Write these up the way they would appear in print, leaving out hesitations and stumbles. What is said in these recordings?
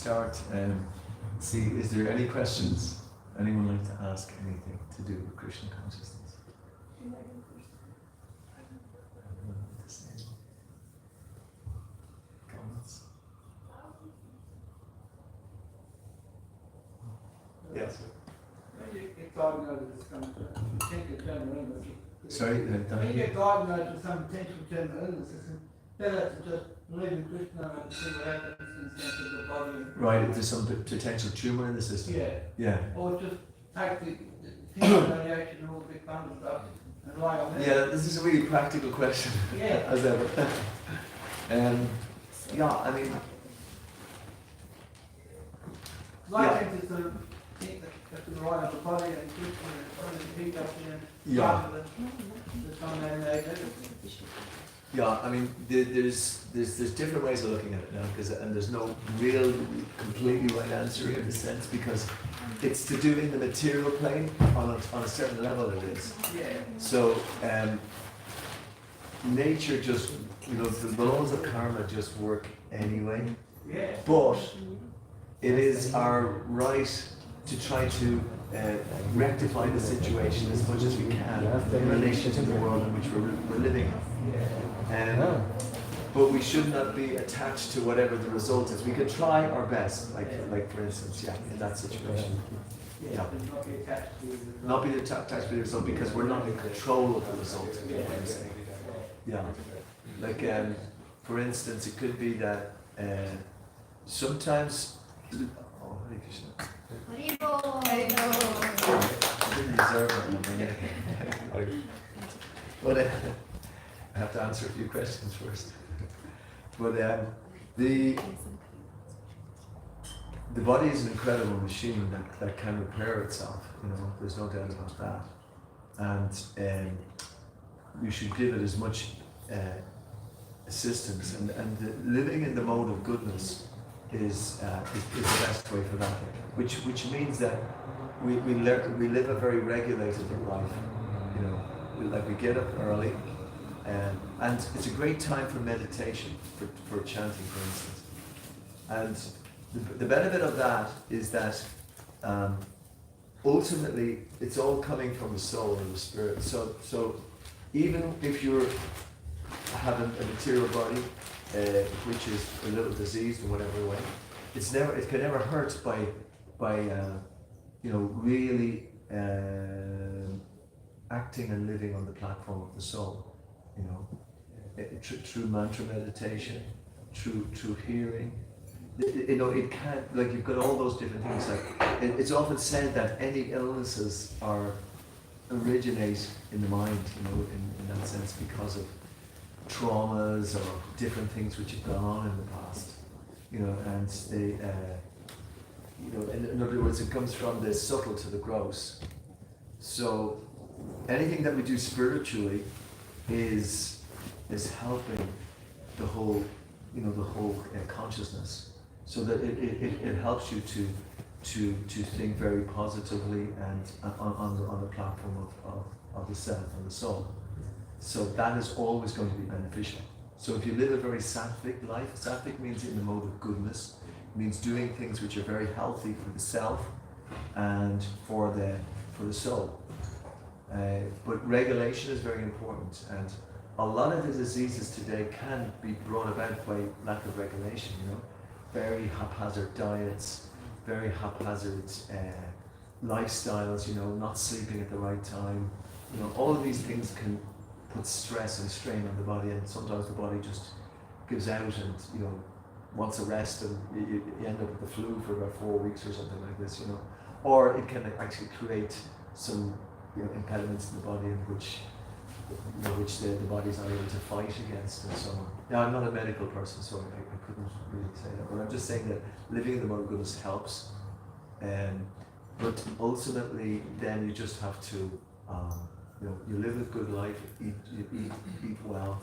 start and see, is there any questions? Anyone like to ask anything to do with Krishna consciousness? Comments? Yes. Get diagnosed with some potential terminal illness. Sorry, When you get diagnosed with some potential terminal illness, it's better to just believe in Krishna and see what happens in the sense of the body. Right, if there's some potential tumor in the system. Yeah. Yeah. Or just take the radiation and all the big fun stuff and lie on it. Yeah, this is a really practical question. Yeah. As ever. Yeah, I mean. Like it's sort of think that the right of the body and Krishna and heat up there. Yeah. Rather than the sun and Yeah, I mean, there's different ways of looking at it now, and there's no real completely right answer in a sense, because it's to do in the material plane on a certain level it is. Yeah. So nature just, the laws of karma just work anyway. Yeah. But it is our right to try to rectify the situation as much as we can in relation to the world in which we're living. But we should not be attached to whatever the result is. We can try our best, like for instance, in that situation. Yeah. Not be attached to the result, because we're not in control of the result. Yeah. Like for instance, it could be that sometimes. Oh, Hare Krishna. I didn't deserve it. But I have to answer a few questions first. But the body is an incredible machine that can repair itself. There's no doubt about that. And you should give it as much assistance. And living in the mode of goodness is the best way for that. Which means that we live a very regulated life. Like we get up early. And it's a great time for meditation, for chanting, for instance. And the benefit of that is that ultimately it's all coming from the soul and the spirit. So even if you have a material body, which is a little diseased in whatever way, it can never hurt by really acting and living on the platform of the soul. Through mantra meditation, through hearing. It can't, like, you've got all those different things. Like it's often said that any illnesses originate in the mind, in that sense, because of traumas or different things which have gone on in the past. And they, in other words, it comes from the subtle to the gross. So anything that we do spiritually is helping the whole, consciousness, so that it helps you to think very positively and on the platform of the self and the soul. So that is always going to be beneficial. So if you live a very sattvic life, sattvic means in the mode of goodness, means doing things which are very healthy for the self and for the soul. But regulation is very important, and a lot of the diseases today can be brought about by lack of regulation. Very haphazard diets, very haphazard lifestyles. Not sleeping at the right time. All of these things can put stress and strain on the body, and sometimes the body just gives out and wants a rest, and you end up with the flu for about 4 weeks or something like this. Or it can actually create some impediments in the body in which the body's not able to fight against, and so on. Now, I'm not a medical person, so I couldn't really say that, but I'm just saying that living in the mode of goodness helps. But ultimately, then you just have to, you live a good life, eat well,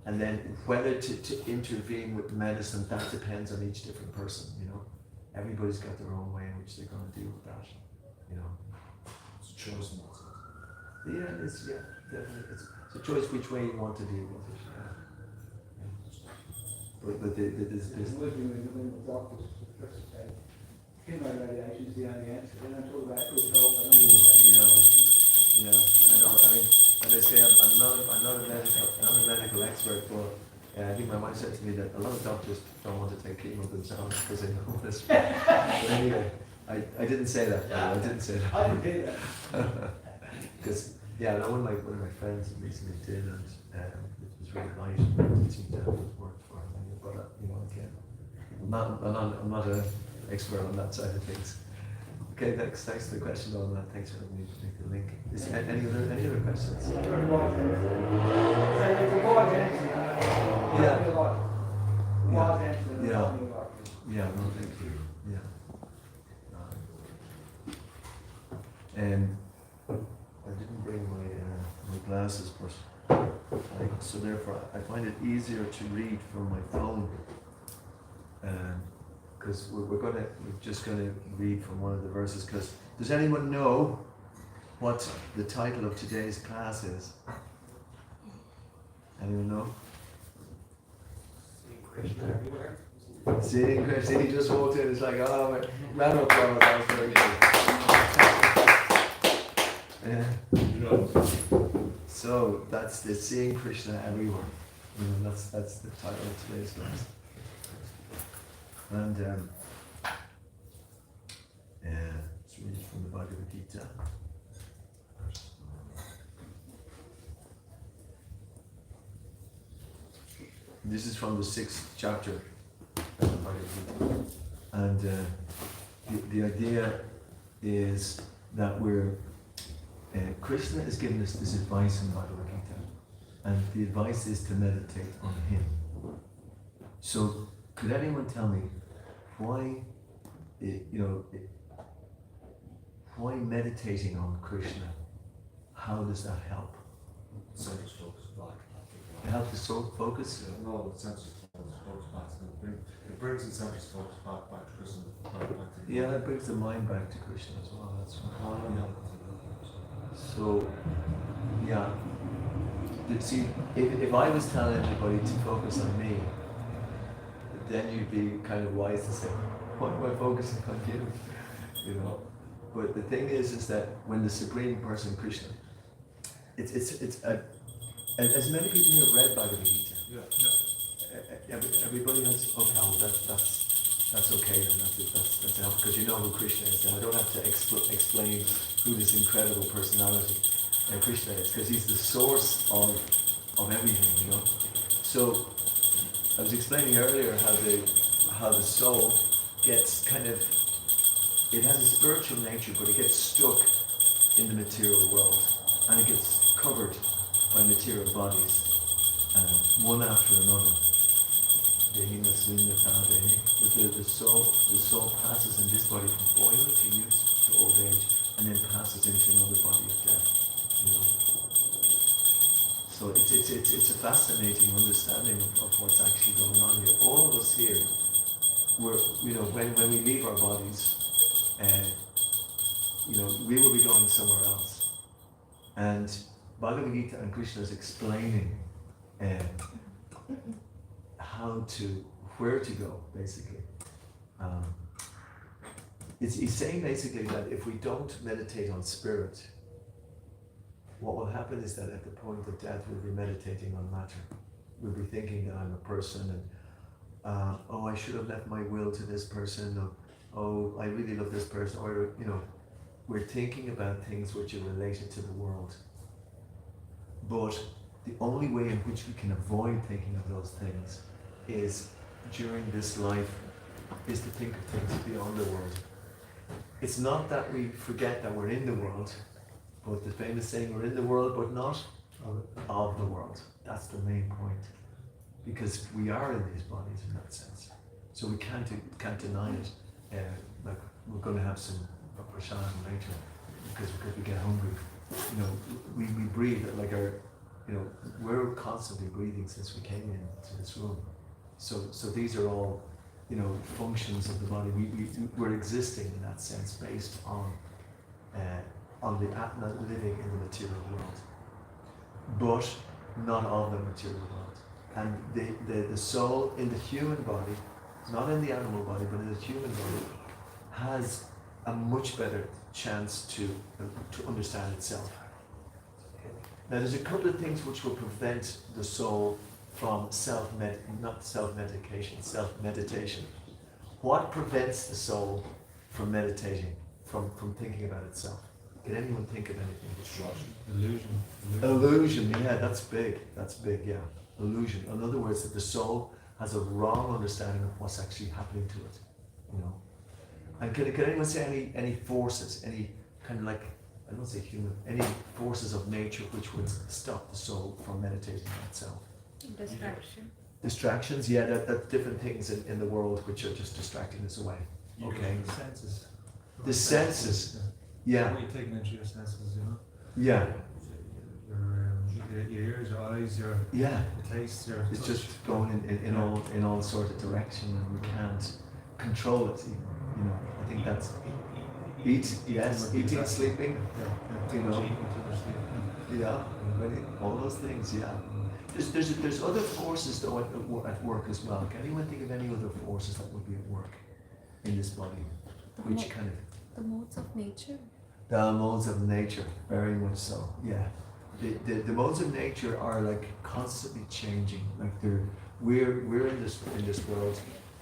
and then whether to intervene with medicine, that depends on each different person. Everybody's got their own way in which they're going to deal with that. It's chosen. Yeah, it's a choice which way you want to deal with it. But It's living in the doctor's just to say, chemo radiation is the only answer. They don't talk about good health. They don't Ooh, talk about yeah, I know. I mean, as I say, I'm not a medical expert, but I think my wife said to me that a lot of doctors don't want to take chemo themselves because they know this. But anyway, I didn't say that. I didn't say that. I didn't hear that. Because I know one of my friends recently did, and it was really nice. It seemed to have worked for him. But again, I'm not an expert on that side of things. Okay, thanks for the question on that. Thanks for letting me make the link. Is there any other questions? So it's a wide answer. Yeah. Wide answer. Yeah, no, thank you. Yeah. I didn't bring my glasses, but so therefore I find it easier to read from my phone. Because we're just gonna read from one of the verses. Because does anyone know what the title of today's class is? Anyone know? Seeing Krishna everywhere. Seeing Krishna. He just walked in. It's like, oh, round of applause. That was very good. Yeah. So that's the Seeing Krishna Everywhere. That's the title of today's class. And let's read from the Bhagavad Gita. This is from the 6th chapter of the Bhagavad Gita. And the idea is that Krishna has given us this advice in Bhagavad Gita. And the advice is to meditate on him. So could anyone tell me why meditating on Krishna, how does that help? Senses focus back. It helps the soul focus? No, the senses focus back. It brings the senses focus back to Krishna. Back to Yeah, that brings the mind back to Krishna as well. That's right. Yeah. So, yeah. See, if I was telling everybody to focus on me, then you'd be kind of wise to say, why am I focusing on you? But the thing is that when the Supreme Person, Krishna, it's as many people here have read Bhagavad Gita. Yeah. Everybody has. Okay, well that's okay then. That's helpful because you know who Krishna is. And I don't have to explain who this incredible personality Krishna is, because he's the source of everything. So I was explaining earlier how the soul gets it has a spiritual nature, but it gets stuck in the material world, and it gets covered by material bodies, one after another. The soul passes in this body from boyhood to youth to old age, and then passes into another body of death. So it's a fascinating understanding of what's actually going on here. All of us here, when we leave our bodies, we will be going somewhere else. And Bhagavad Gita and Krishna is explaining where to go, basically. He's saying basically that if we don't meditate on spirit, what will happen is that at the point of death we'll be meditating on matter. We'll be thinking that I'm a person and I should have left my will to this person, or I really love this person, or we're thinking about things which are related to the world. But the only way in which we can avoid thinking of those things is during this life is to think of things beyond the world. It's not that we forget that we're in the world, but the famous saying, we're in the world but not of the world. That's the main point. Because we are in these bodies in that sense. So we can't deny it. Like we're going to have some prasad later because we get hungry. We breathe like we're constantly breathing since we came into this room. So these are all, functions of the body. We're existing in that sense based on living in the material world, but not of the material world. And the soul in the human body not in the animal body, but in the human body, has a much better chance to understand itself. Now, there's a couple of things which will prevent the soul from self-meditation. What prevents the soul from meditating, from thinking about itself? Can anyone think of anything? Illusion. Illusion, yeah, that's big, yeah. Illusion. In other words, that the soul has a wrong understanding of what's actually happening to it, you know. And can anyone say any forces, any kind of like, I don't say human, any forces of nature which would stop the soul from meditating on itself? Distraction. Distractions, yeah, that different things in the world which are just distracting us away. Okay. The senses. The senses, yeah, What you're taking into your senses, you know? yeah, Your ears, your eyes, your yeah. taste, your It's touch. just going in all sort of direction, and we can't control it. You know, I think that's eating, sleeping, you know, yeah, all those things. Yeah, there's other forces though at work as well. Can anyone think of any other forces that would be at work in this body, which kind of The modes of nature. the modes of nature, very much so. Yeah, the modes of nature are like constantly changing. Like we're in this world,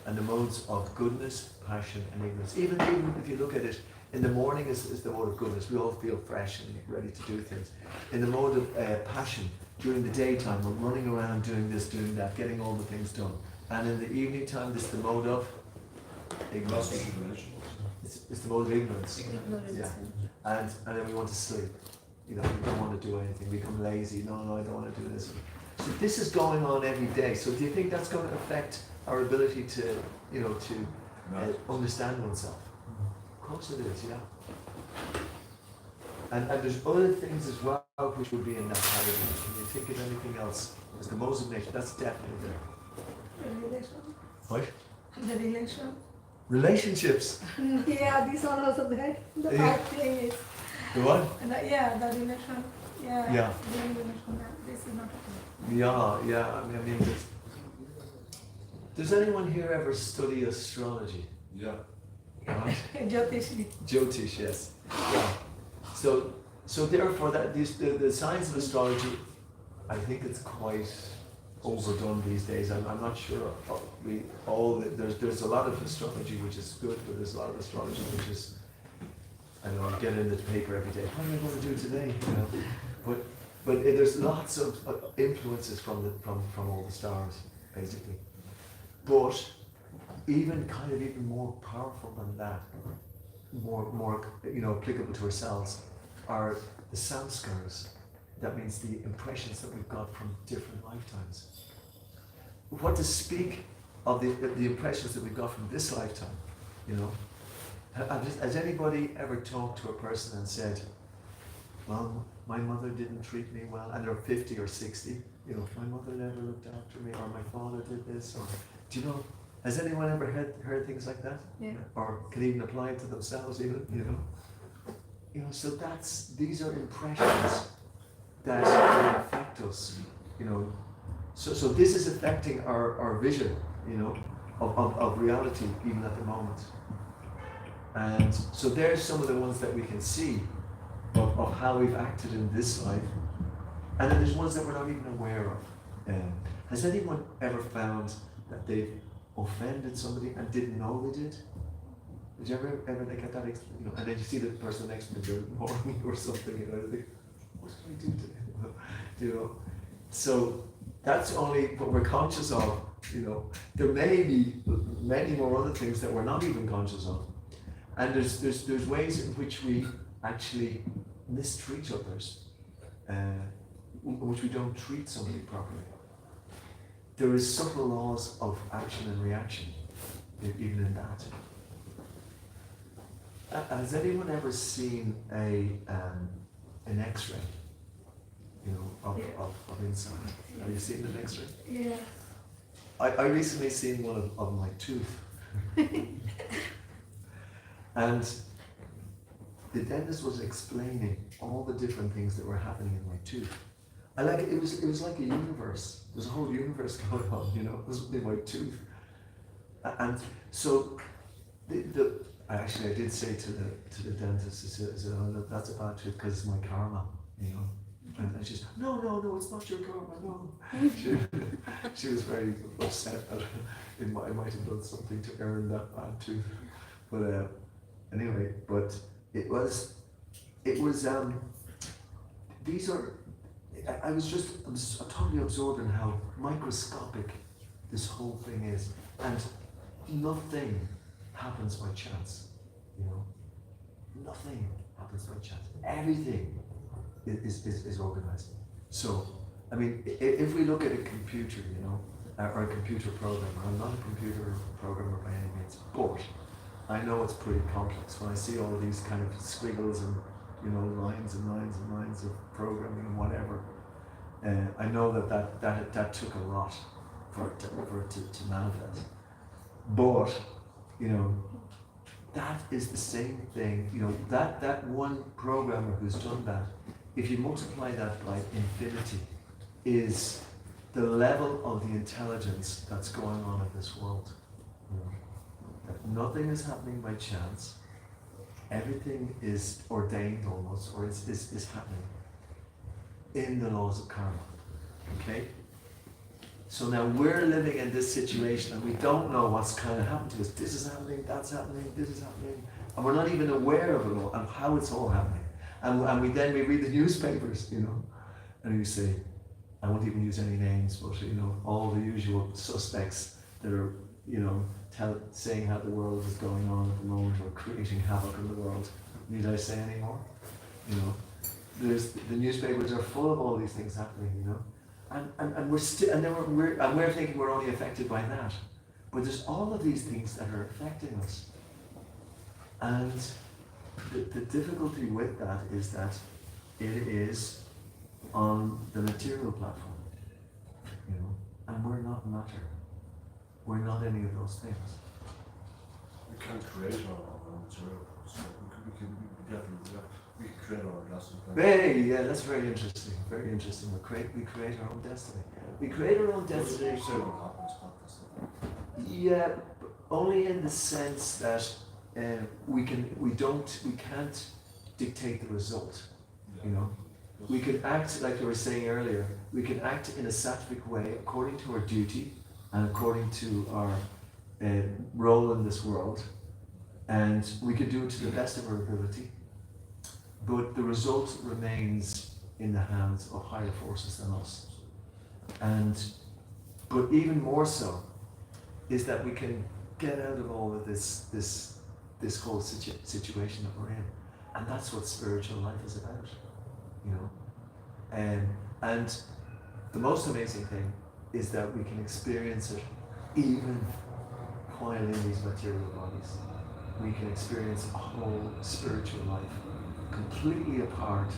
and the modes of goodness, passion, and ignorance. Even if you look at it, in the morning is the mode of goodness. We all feel fresh and ready to do things. In the mode of passion, during the daytime, we're running around doing this, doing that, getting all the things done. And in the evening time, this is the mode of ignorance. It's the mode of ignorance. Ignorance. Yeah. And then we want to sleep. You know, we don't want to do anything. We become lazy. No, I don't want to do this. So this is going on every day. So do you think that's going to affect our ability to, you know, to understand oneself? Of course it is, yeah. And there's other things as well which would be in that category. Can you think of anything else? Because the modes of nature, that's definitely there. The relation. What? The relation. Relationships. Yeah, this one also there. The Yeah. right thing is. The what? Yeah, the relation. Yeah. Yeah. The relation. This is not okay. Yeah. I mean, does anyone here ever study astrology? Yeah. Right? Jyotish. Jyotish, yes. Yeah. So therefore, the science of astrology, I think it's quite overdone these days. I'm not sure. There's a lot of astrology which is good, but there's a lot of astrology which is, I don't know, I get in the paper every day. What am I going to do today? You know, but there's lots of influences from all the stars, basically. But even more powerful than that, more you know, applicable to ourselves, are the samskaras. That means the impressions that we've got from different lifetimes. What to speak of the impressions that we've got from this lifetime, you know? Has anybody ever talked to a person and said, well, my mother didn't treat me well, and they're 50 or 60, you know, my mother never looked after me, or my father did this, or, do you know, has anyone ever heard things like that? Yeah. Or can even apply it to themselves even, you know? You know, so these are impressions that affect us, you know. So this is affecting our vision, you know, of reality even at the moment. And so there's some of the ones that we can see of how we've acted in this life. And then there's ones that we're not even aware of. Has anyone ever found that they've offended somebody and didn't know they did? Did you ever get that, you know, and then you see the person next to you ignoring you or something, you know, you think, what did I do today? You know, so that's only what we're conscious of, you know. There may be many more other things that we're not even conscious of. And there's ways in which we actually mistreat others, in which we don't treat somebody properly. There is subtle laws of action and reaction, even in that. Has anyone ever seen an X-ray, you know, of inside? Have you seen an X-ray? Yeah. I recently seen one of my tooth. And the dentist was explaining all the different things that were happening in my tooth. It was like a universe. There's a whole universe going on, you know, this was in my tooth. And so actually I did say to the dentist, I said, oh, look, that's a bad tooth because it's my karma, you know. And she's, no, it's not your karma, no. She was very upset that I might have done something to earn that bad tooth. But anyway, but it was these are, I was totally absorbed in how microscopic this whole thing is, and nothing happens by chance, you know. Nothing happens by chance. Everything is organized. So, I mean, if we look at a computer, you know, or a computer programmer, I'm not a computer programmer by any means, but I know it's pretty complex. When I see all these kind of squiggles and, you know, lines and lines and lines of programming and whatever, I know that took a lot for it to manifest. But, you know, that is the same thing, you know, that one programmer who's done that, if you multiply that by infinity, is the level of the intelligence that's going on in this world. You know, that nothing is happening by chance, everything is ordained almost, or is happening in the laws of karma. Okay? So now we're living in this situation and we don't know what's kind of happened to us. This is happening, that's happening, this is happening. And we're not even aware of it all and how it's all happening. And we read the newspapers, you know, and you say, I won't even use any names, but you know, all the usual suspects that are, you know, saying how the world is going on at the moment or creating havoc in the world. Need I say any more? You know, the newspapers are full of all these things happening, you know. And we're still, and then we're thinking we're only affected by that, but there's all of these things that are affecting us. And the difficulty with that is that it is on the material platform, you know, and we're not matter. We're not any of those things. We can't create our own material. So we can create our own destiny. Yeah, that's very interesting. Very interesting. We create our own destiny. We create our own destiny. Yeah, only in the sense that we can't dictate the result. You know, we can act like you were saying earlier. We can act in a sattvic way according to our duty and according to our role in this world, and we can do it to the best of our ability. But the result remains in the hands of higher forces than us. But even more so is that we can get out of all of this whole situation that we're in, and that's what spiritual life is about, you know. And the most amazing thing is that we can experience it even while in these material bodies. We can experience a whole spiritual life completely apart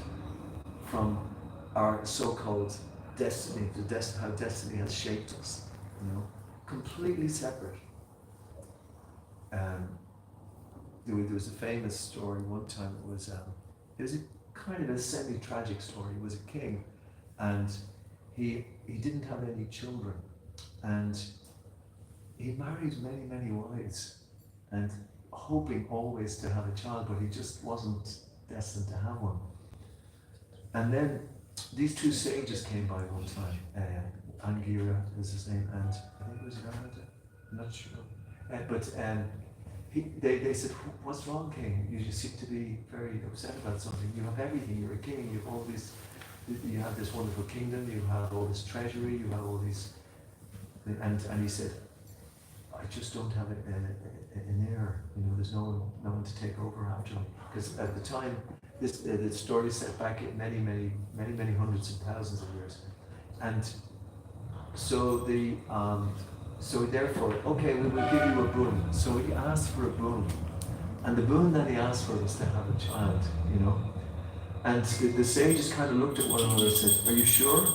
from our so-called destiny, how destiny has shaped us, you know, completely separate. There was a famous story one time. It was a kind of a semi-tragic story. It was a king, and he didn't have any children, and he married many wives, and hoping always to have a child, but he just wasn't destined to have one. And then these two sages came by one time. Angira was his name, and I think it was Yarada, I'm not sure. They said, "What's wrong, king? You seem to be very upset about something. You have everything. You're a king. You have all these. You have this wonderful kingdom. You have all this treasury. You have all these." And he said, "I just don't have an heir. You know, there's no one to take over after me." Because at the time, the story is set back in many hundreds and thousands of years, and so therefore, okay, we will give you a boon. So he asked for a boon, and the boon that he asked for was to have a child, you know. And the sages kind of looked at one another and said, "Are you sure?"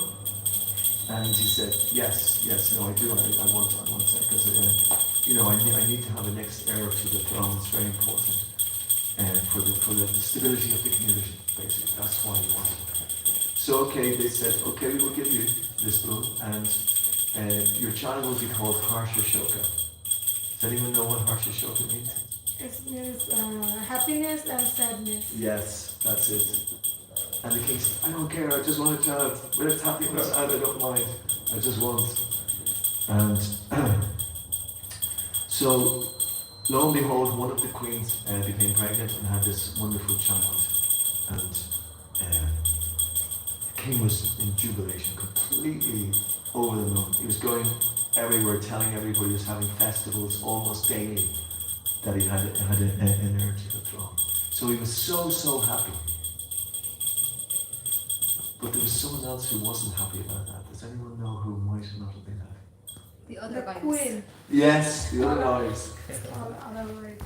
And he said, "Yes, no, I do. I want that because you know, I need to have a next heir to the throne. It's very important, and for the stability of the community, basically. That's why he wanted it." So okay, they said, "Okay, we will give you this boon, and your child will be called Harsha Shoka." Does anyone know what Harsha Shoka means? It means happiness and sadness. Yes, that's it. And the king said, I don't care, I just want a child. Whether it's happy or sad, I don't mind. I just want. And so, lo and behold, one of the queens became pregnant and had this wonderful child. And the king was in jubilation, completely over the moon. He was going everywhere, telling everybody he was having festivals almost daily that he had an heir to the throne. So he was so happy. But there was someone else who wasn't happy about that. Does anyone know who might not have been happy? The other The wives. queen. Yes, the other wives. Otherwise,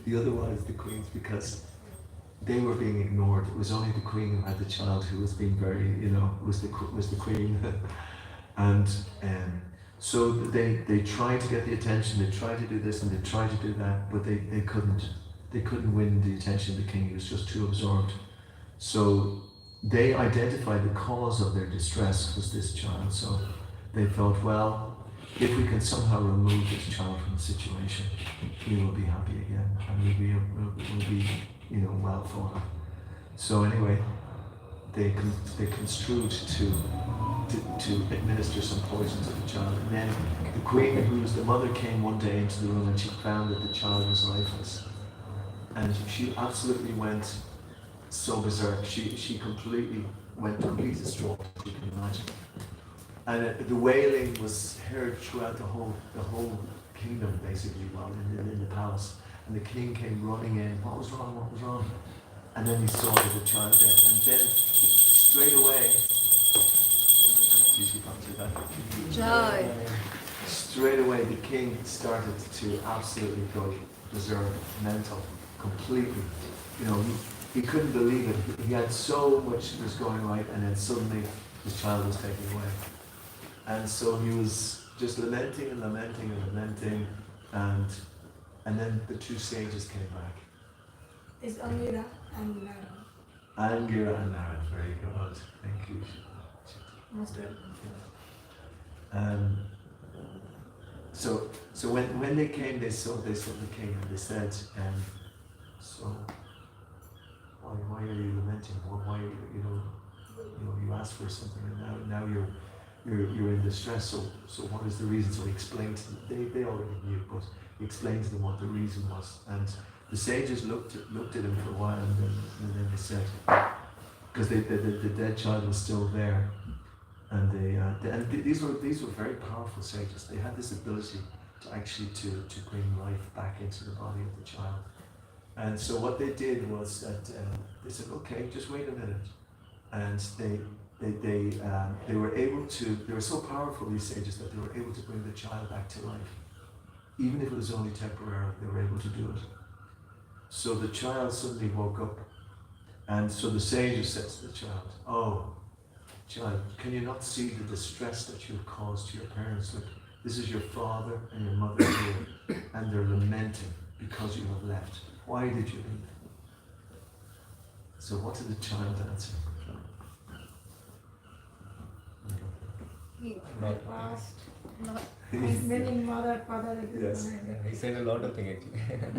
The other wives, the queens, because they were being ignored. It was only the queen who had the child who was being very, was the queen. And so they tried to get the attention, they tried to do this and they tried to do that, but they couldn't. They couldn't win the attention of the king. He was just too absorbed. So they identified the cause of their distress was this child. So they thought, well, if we can somehow remove this child from the situation, he will be happy again, and we'll be well for him. So anyway, they construed to administer some poison to the child, and then the queen, who's the mother, came one day into the room and she found that the child was lifeless, and she absolutely went so berserk. She completely went completely distraught, as you can imagine. And the wailing was heard throughout the whole kingdom, basically, in the palace. And the king came running in. What was wrong? What was wrong? And then he saw that the child dead. And then straight away, Joy. straight away the king started to absolutely go berserk, mental, completely. He couldn't believe it. He had so much that was going right, and then suddenly his child was taken away. And so he was just lamenting and lamenting and lamenting, and then the two sages came back. it's Angira and Nara. Angira and Nara, very good. Thank you. Most welcome. So when they came, they saw the king, and they said, so why are you lamenting? Why you asked for something, and now you're in distress. So what is the reason? So he explained to them. They already knew, but he explained to them what the reason was. And the sages looked at him for a while, and then they said, because the dead child was still there, and these were very powerful sages. They had this ability to actually to bring life back into the body of the child. And so what they did was that they said, okay, just wait a minute, and they were able to. They were so powerful, these sages, that they were able to bring the child back to life, even if it was only temporarily. They were able to do it. So the child suddenly woke up, and so the sages said to the child, "Oh, child, can you not see the distress that you have caused to your parents? Look, this is your father and your mother here, and they're lamenting because you have left. Why did you leave?" So what did the child answer? Not, Past. Not Meaning mother, father. Yes. he said a lot of things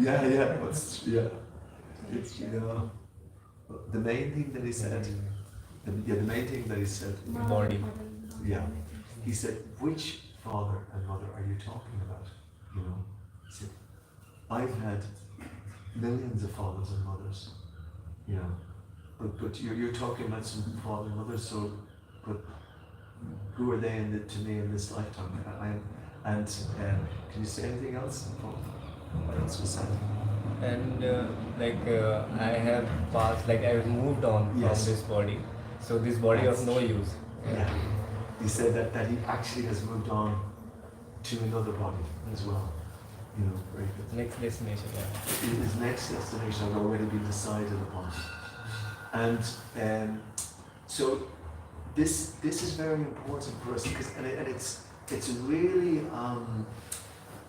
actually. It's, the main thing that he said, the main thing that he said, Body. Yeah. He said, which father and mother are you talking about? He said, I've had millions of fathers and mothers, but you're talking about some father and mother, so, but who are they to me in this lifetime? Can you say anything else? What else was said? And I have passed, I've moved on Yes. from this body. So this body of no use. Yeah. He said that he actually has moved on to another body as well. Very good. Next destination, yeah. His next destination has already been decided upon. And so this is very important for us because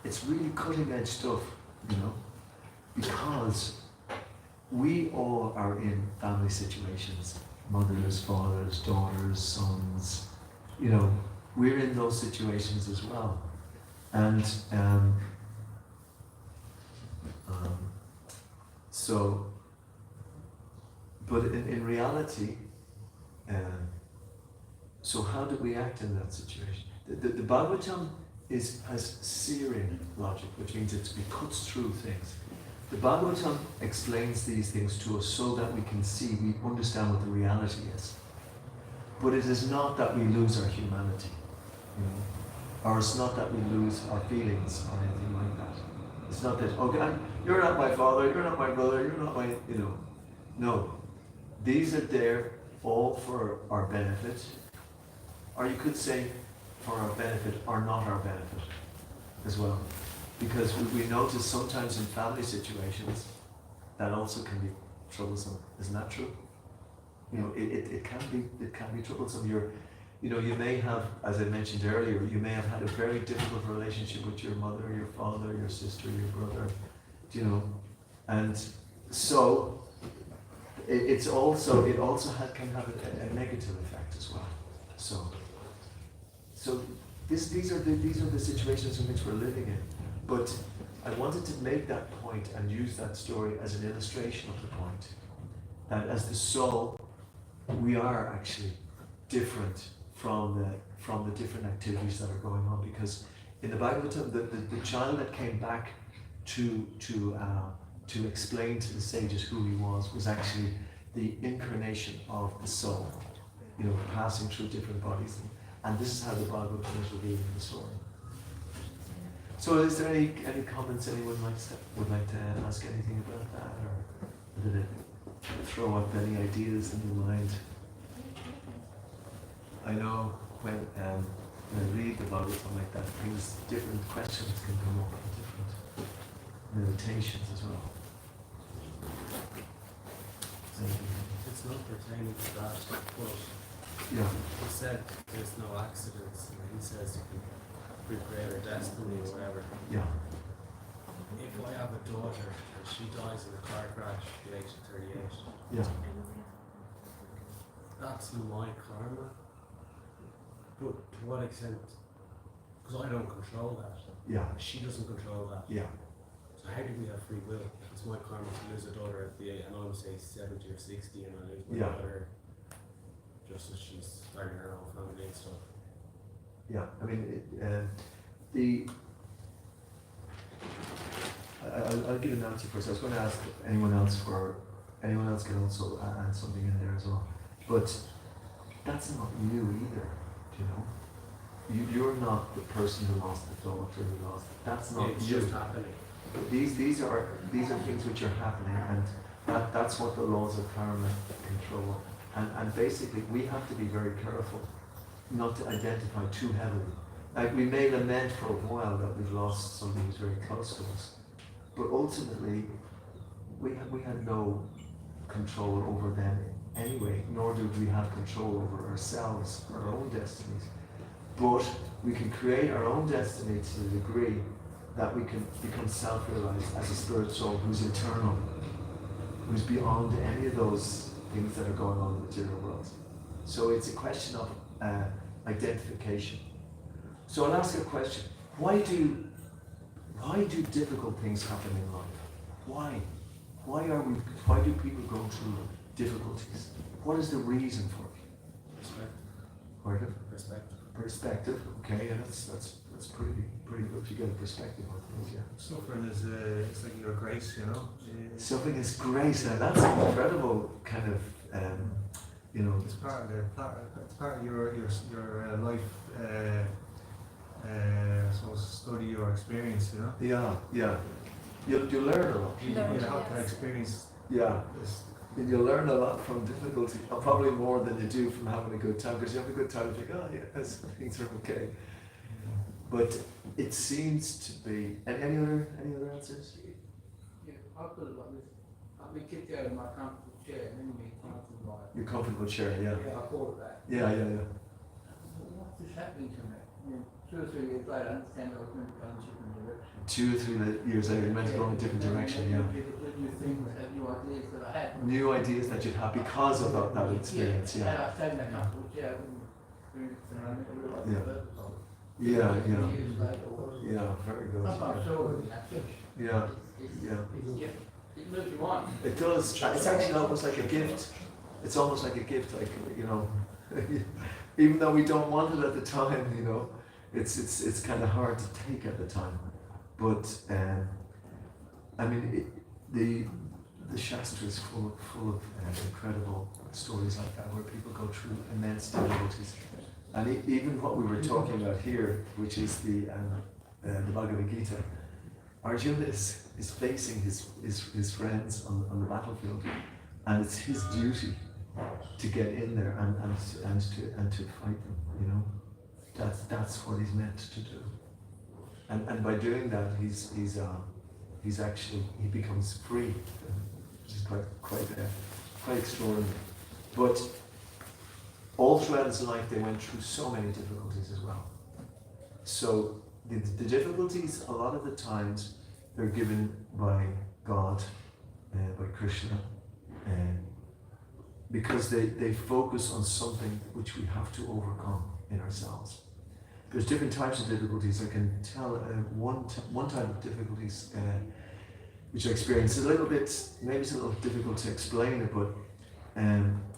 it's really cutting edge stuff, because we all are in family situations, mothers, fathers, daughters, sons, we're in those situations as well. And So, but in reality, so how do we act in that situation? The Bhagavatam has Syrian logic, which means it cuts through things. The Bhagavatam explains these things to us so that we can see, we understand what the reality is. But it is not that we lose our humanity, you know, or it's not that we lose our feelings or anything like that. It's not that, okay, you're not my father, you're not my brother, you're not my, you know. No. These are there all for our benefit, or you could say for our benefit or not our benefit as well. Because we notice sometimes in family situations that also can be troublesome. Isn't that true? You know, it can be troublesome. You may have, as I mentioned earlier, you may have had a very difficult relationship with your mother, your father, your sister, your brother, you know, and so it also can have a negative effect as well. So these are the situations in which we're living in. But I wanted to make that point and use that story as an illustration of the point that as the soul, we are actually different from the different activities that are going on. Because in the Bhagavatam, the child that came back to explain to the sages who he was actually the incarnation of the soul, you know, passing through different bodies. And this is how the Bhagavatam is revealed in the story. So is there any comments anyone would like to ask anything about that, or did it throw up any ideas in your mind? I know when I read the Bhagavatam like that, different questions can come up and different meditations as well. It's not pertaining to that, but Yeah. he said there's no accidents, and he says you can prepare a destiny or whatever. Yeah. If I have a daughter and she dies in a car crash at the age of 38, Yeah. that's my karma. But to what extent? Because I don't control that. Yeah. She doesn't control that. Yeah. So how do we have free will? It's my karma to lose a daughter at the age, and I'm say 70 or 60, and I lose my Yeah. daughter just as she's starting her own family and stuff. Yeah, I mean, I'll give an answer first. I was going to ask anyone else can also add something in there as well. But that's not you either, you know. You're not the person who lost the daughter who lost. That's not It's you. just happening. These are things which are happening, and that's what the laws of karma control. And basically, we have to be very careful not to identify too heavily. Like, we may lament for a while that we've lost somebody who's very close to us, but ultimately, we had no control over them anyway, nor did we have control over ourselves, our own destinies. But we can create our own destiny to the degree that we can become self-realized as a spirit soul who's eternal, who's beyond any of those things that are going on in the material world. So it's a question of identification. So I'll ask a question. Why do difficult things happen in life? Why? Why do people go through difficulties? What is the reason for it? Perspective. Pardon? Perspective. Perspective. Okay, yeah, that's pretty good to get a perspective on things, yeah. Suffering is it's like your grace, you know. Suffering is grace, and that's an incredible kind of, you know. It's part of your life. So study or experience, you know. Yeah. You learn a lot. You Learn, have to yes. experience. Yeah. This. And you learn a lot from difficulty, or probably more than you do from having a good time, because you have a good time, you think, oh yes, things are okay. But it seems to be. And any other answers? Yeah, I feel like this. I've been kicked out of my comfortable chair many times in life. Your comfortable chair, yeah. Yeah, I call it that. Yeah. What's this happening to me? I mean, 2 or 3 years later, I understand I was meant to go in a different direction. 2 or 3 years later, you're meant to go in a different direction, yeah. New things, have new ideas that I had. New ideas that you'd have because of that experience, Had yeah. I stayed in that comfortable chair, I wouldn't experience it, and I never realised Yeah. the purpose of it. Yeah. Years later, or Yeah, very good. sometimes so, Yeah. Yeah. It moves you on. It does. It's actually almost like a gift. It's almost like a gift, like, you know, even though we don't want it at the time, you know, it's kind of hard to take at the time. But I mean, the Shastra is full of incredible stories like that, where people go through immense difficulties. And even what we were talking about here, which is the Bhagavad Gita, Arjuna is facing his friends on the battlefield, and it's his duty to get in there and to fight them. You know, that's what he's meant to do. And by doing that, he's actually, he becomes free, which is quite extraordinary. But all throughout his life, they went through so many difficulties as well. So the difficulties, a lot of the times, they're given by God, by Krishna, because they focus on something which we have to overcome in ourselves. There's different types of difficulties. I can tell one type of difficulties which I experienced a little bit, maybe it's a little difficult to explain it, but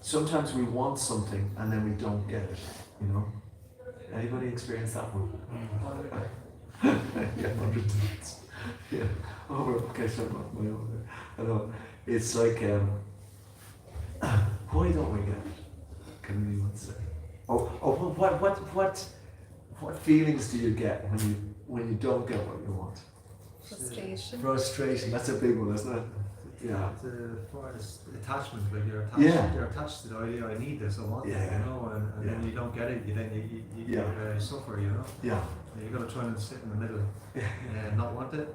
sometimes we want something and then we don't get it, you know? Anybody experience that one? Yeah, 100 times. Yeah. Oh, okay, so my own. I know. It's like, why don't we get it? Can anyone say? What feelings do you get when you don't get what you want? Frustration. Frustration. That's a big one, isn't it? Yeah. For this attachment, like you're attached to the idea, I need this, I want Yeah. it, you know, and then you don't get it, you suffer, you know. Yeah. You got to try and sit in the middle, not want it,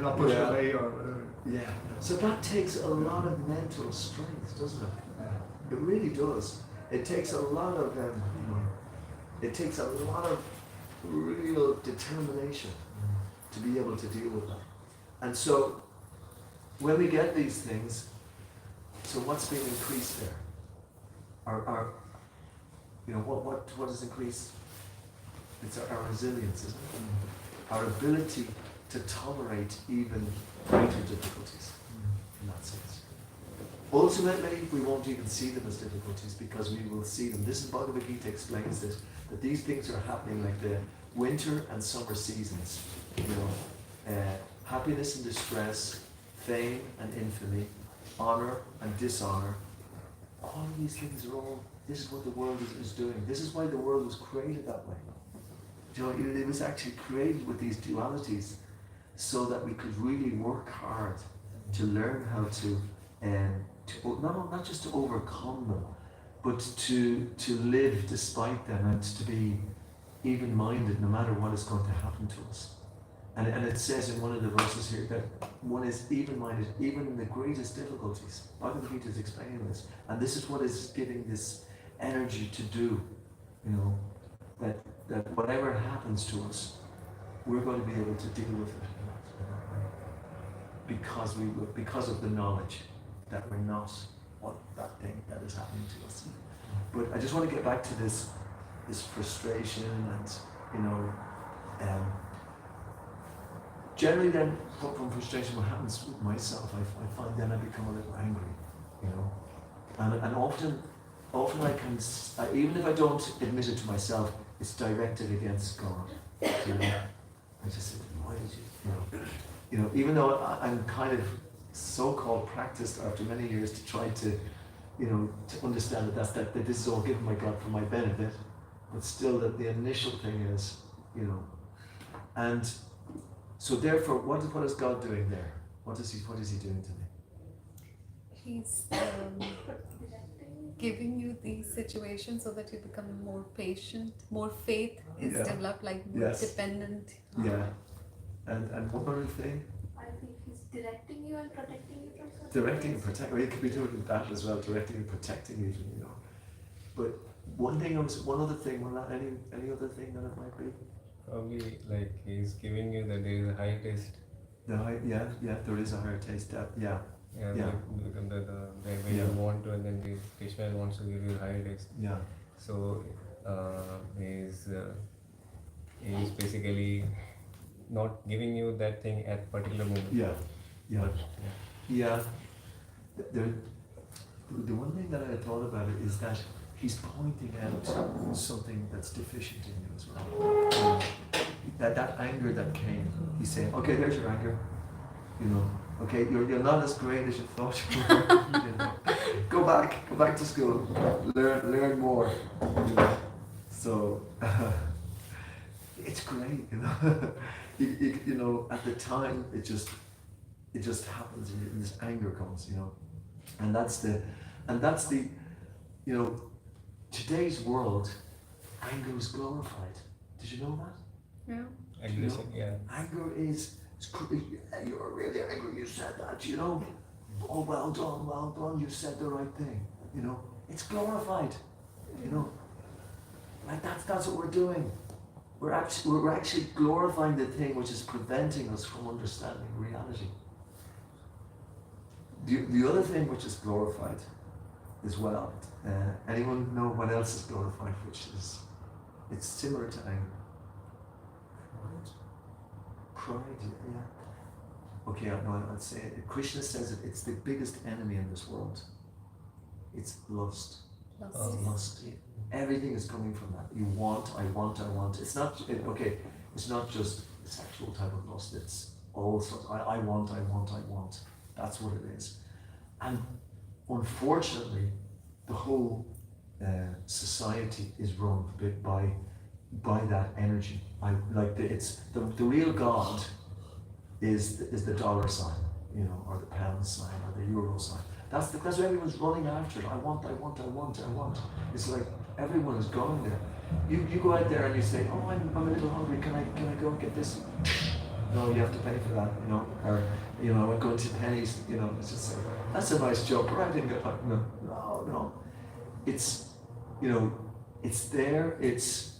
not push it away or whatever. Yeah. So that takes a lot of mental strength, doesn't it? It really does. It takes a lot of real determination to be able to deal with that. And so when we get these things, so what's being increased there? Our what is increased? It's our resilience, isn't it? Our ability to tolerate even greater difficulties in that sense. Ultimately, we won't even see them as difficulties because we will see them. This is Bhagavad Gita explains this, that these things are happening like the winter and summer seasons. You know, happiness and distress, fame and infamy, honor and dishonor. All of these things are all, this is what the world is doing. This is why the world was created that way. You know, it was actually created with these dualities so that we could really work hard to learn how to not just to overcome them, but to live despite them and to be even-minded no matter what is going to happen to us. And it says in one of the verses here that one is even-minded even in the greatest difficulties. Bhagavad Gita is explaining this. And this is what is giving this energy to do, you know, that whatever happens to us, we're going to be able to deal with it because of the knowledge that we're not what that thing that is happening to us. But I just want to get back to this frustration and, you know, generally then from frustration, what happens with myself, I find then I become a little angry, you know, and often I can, even if I don't admit it to myself, it's directed against God. You know, I just say, why did you know, even though I'm kind of so-called practiced after many years to try to, you know, to understand that this is all given by God for my benefit, but still that the initial thing is, you know, and so therefore, what is God doing there? What is he doing to me? He's giving you these situations so that you become more patient, more faith is developed, like more dependent. Yeah. And one other thing? I think he's directing you and protecting you from something. Directing and protecting. Well, you could be doing that as well, directing and protecting even, you know. But one other thing, any other thing that it might be? Probably like he's giving you that there is a high taste. There is a higher taste. Yeah. Become the way you want to, and then Krishna wants to give you a higher taste. Yeah. So he's basically not giving you that thing at particular moment. Yeah, yeah, But, yeah. The one thing that I thought about it is that he's pointing out something that's deficient in you as well. That anger that came, he's saying, okay, there's your anger. You know, okay, you're not as great as you thought you were. You know. Go back to school, learn more. You know. So it's great, you know. You know, at the time it just happens, and this anger comes, you know, and that's the, you know, today's world, anger is glorified. Did you know that? Yeah. aggression, yeah. Anger is you're really angry, you said that, you know. Oh, well done, you said the right thing, you know. It's glorified, you know. Like that's what we're doing. We're actually glorifying the thing which is preventing us from understanding reality. The other thing which is glorified as well, anyone know what else is glorified, which is, it's similar to anger? Pride, yeah. Okay, no, I'd say it. Krishna says it's the biggest enemy in this world. It's lust. Lust. Everything is coming from that. You want, I want. It's not, it's not just sexual type of lust, it's all sorts. I want. That's what it is. And unfortunately, the whole society is run by that energy. The real God is the dollar sign, you know, or the pound sign, or the euro sign. That's what everyone's running after. I want. It's like everyone is going there. You go out there and you say, oh, I'm a little hungry. Can I go and get this? No, you have to pay for that, you know. Or, you know, I'm going to Penny's, you know. It's just like, that's a nice jumper. I didn't get that. No. It's, you know, it's there. It's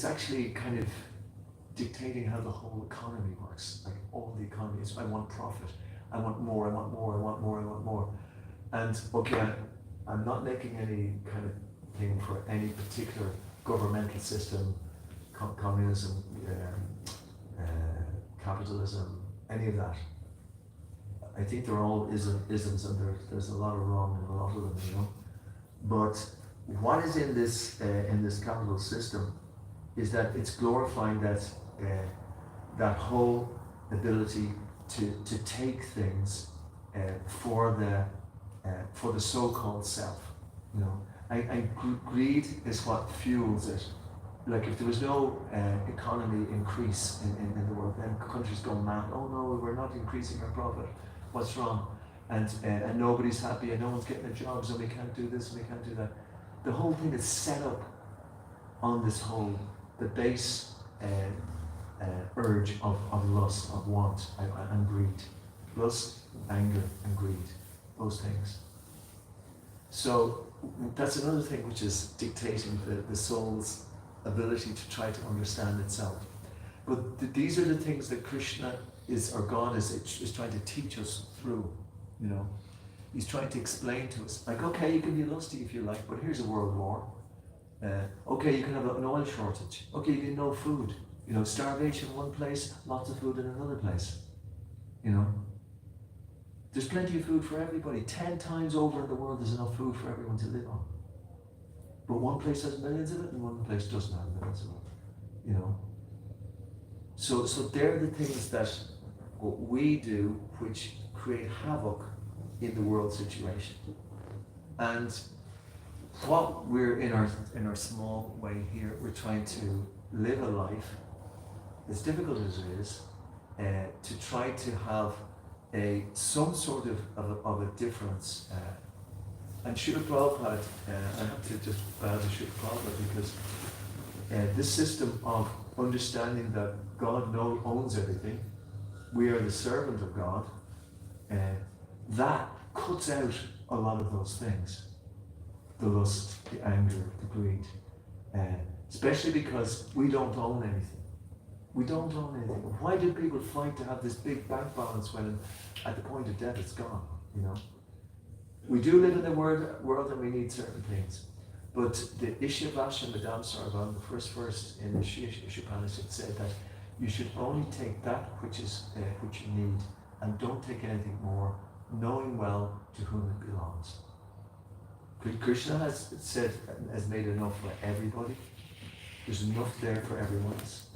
actually kind of dictating how the whole economy works. Like all the economies, I want profit. I want more. And okay, I'm not making any kind of thing for any particular governmental system, communism, capitalism, any of that. I think they're all isms, and there's a lot of wrong in a lot of them, you know. But what is in this capital system is that it's glorifying that whole ability to take things for the so-called self, you know. And greed is what fuels it. Like if there was no economy increase in the world, then countries go mad. Oh no, we're not increasing our profit. What's wrong? And nobody's happy, and no one's getting the jobs, and we can't do this, and we can't do that. The whole thing is set up on this whole, the base urge of lust, of want, and greed. Lust, anger, and greed. Those things. So that's another thing which is dictating the soul's ability to try to understand itself. But these are the things that Krishna or God is trying to teach us through, you know. He's trying to explain to us, like, okay, you can be lusty if you like, but here's a world war. Okay, you can have an oil shortage. Okay, you can no food. You know, starvation in one place, lots of food in another place. You know, there's plenty of food for everybody. 10 times over in the world, there's enough food for everyone to live on. But one place has millions of it, and one place doesn't have millions of it. You know. So they're the things that what we do, which create havoc in the world situation. And what we're in our small way here, we're trying to live a life, as difficult as it is, to try to have some sort of a difference. And Srila Prabhupada, I have to just bow to Srila Prabhupada, because this system of understanding that God owns everything, we are the servant of God, that cuts out a lot of those things. The lust, the anger, the greed. Especially because we don't own anything. We don't own anything. Why do people fight to have this big bank balance when at the point of death it's gone, you know? We do live in the world and we need certain things. But the Ishyavasya Madam Sarvam, the first verse in the Ishupanishad said that you should only take that which you need, and don't take anything more, knowing well to whom it belongs. Krishna has said, has made enough for everybody. There's enough there for everyone's.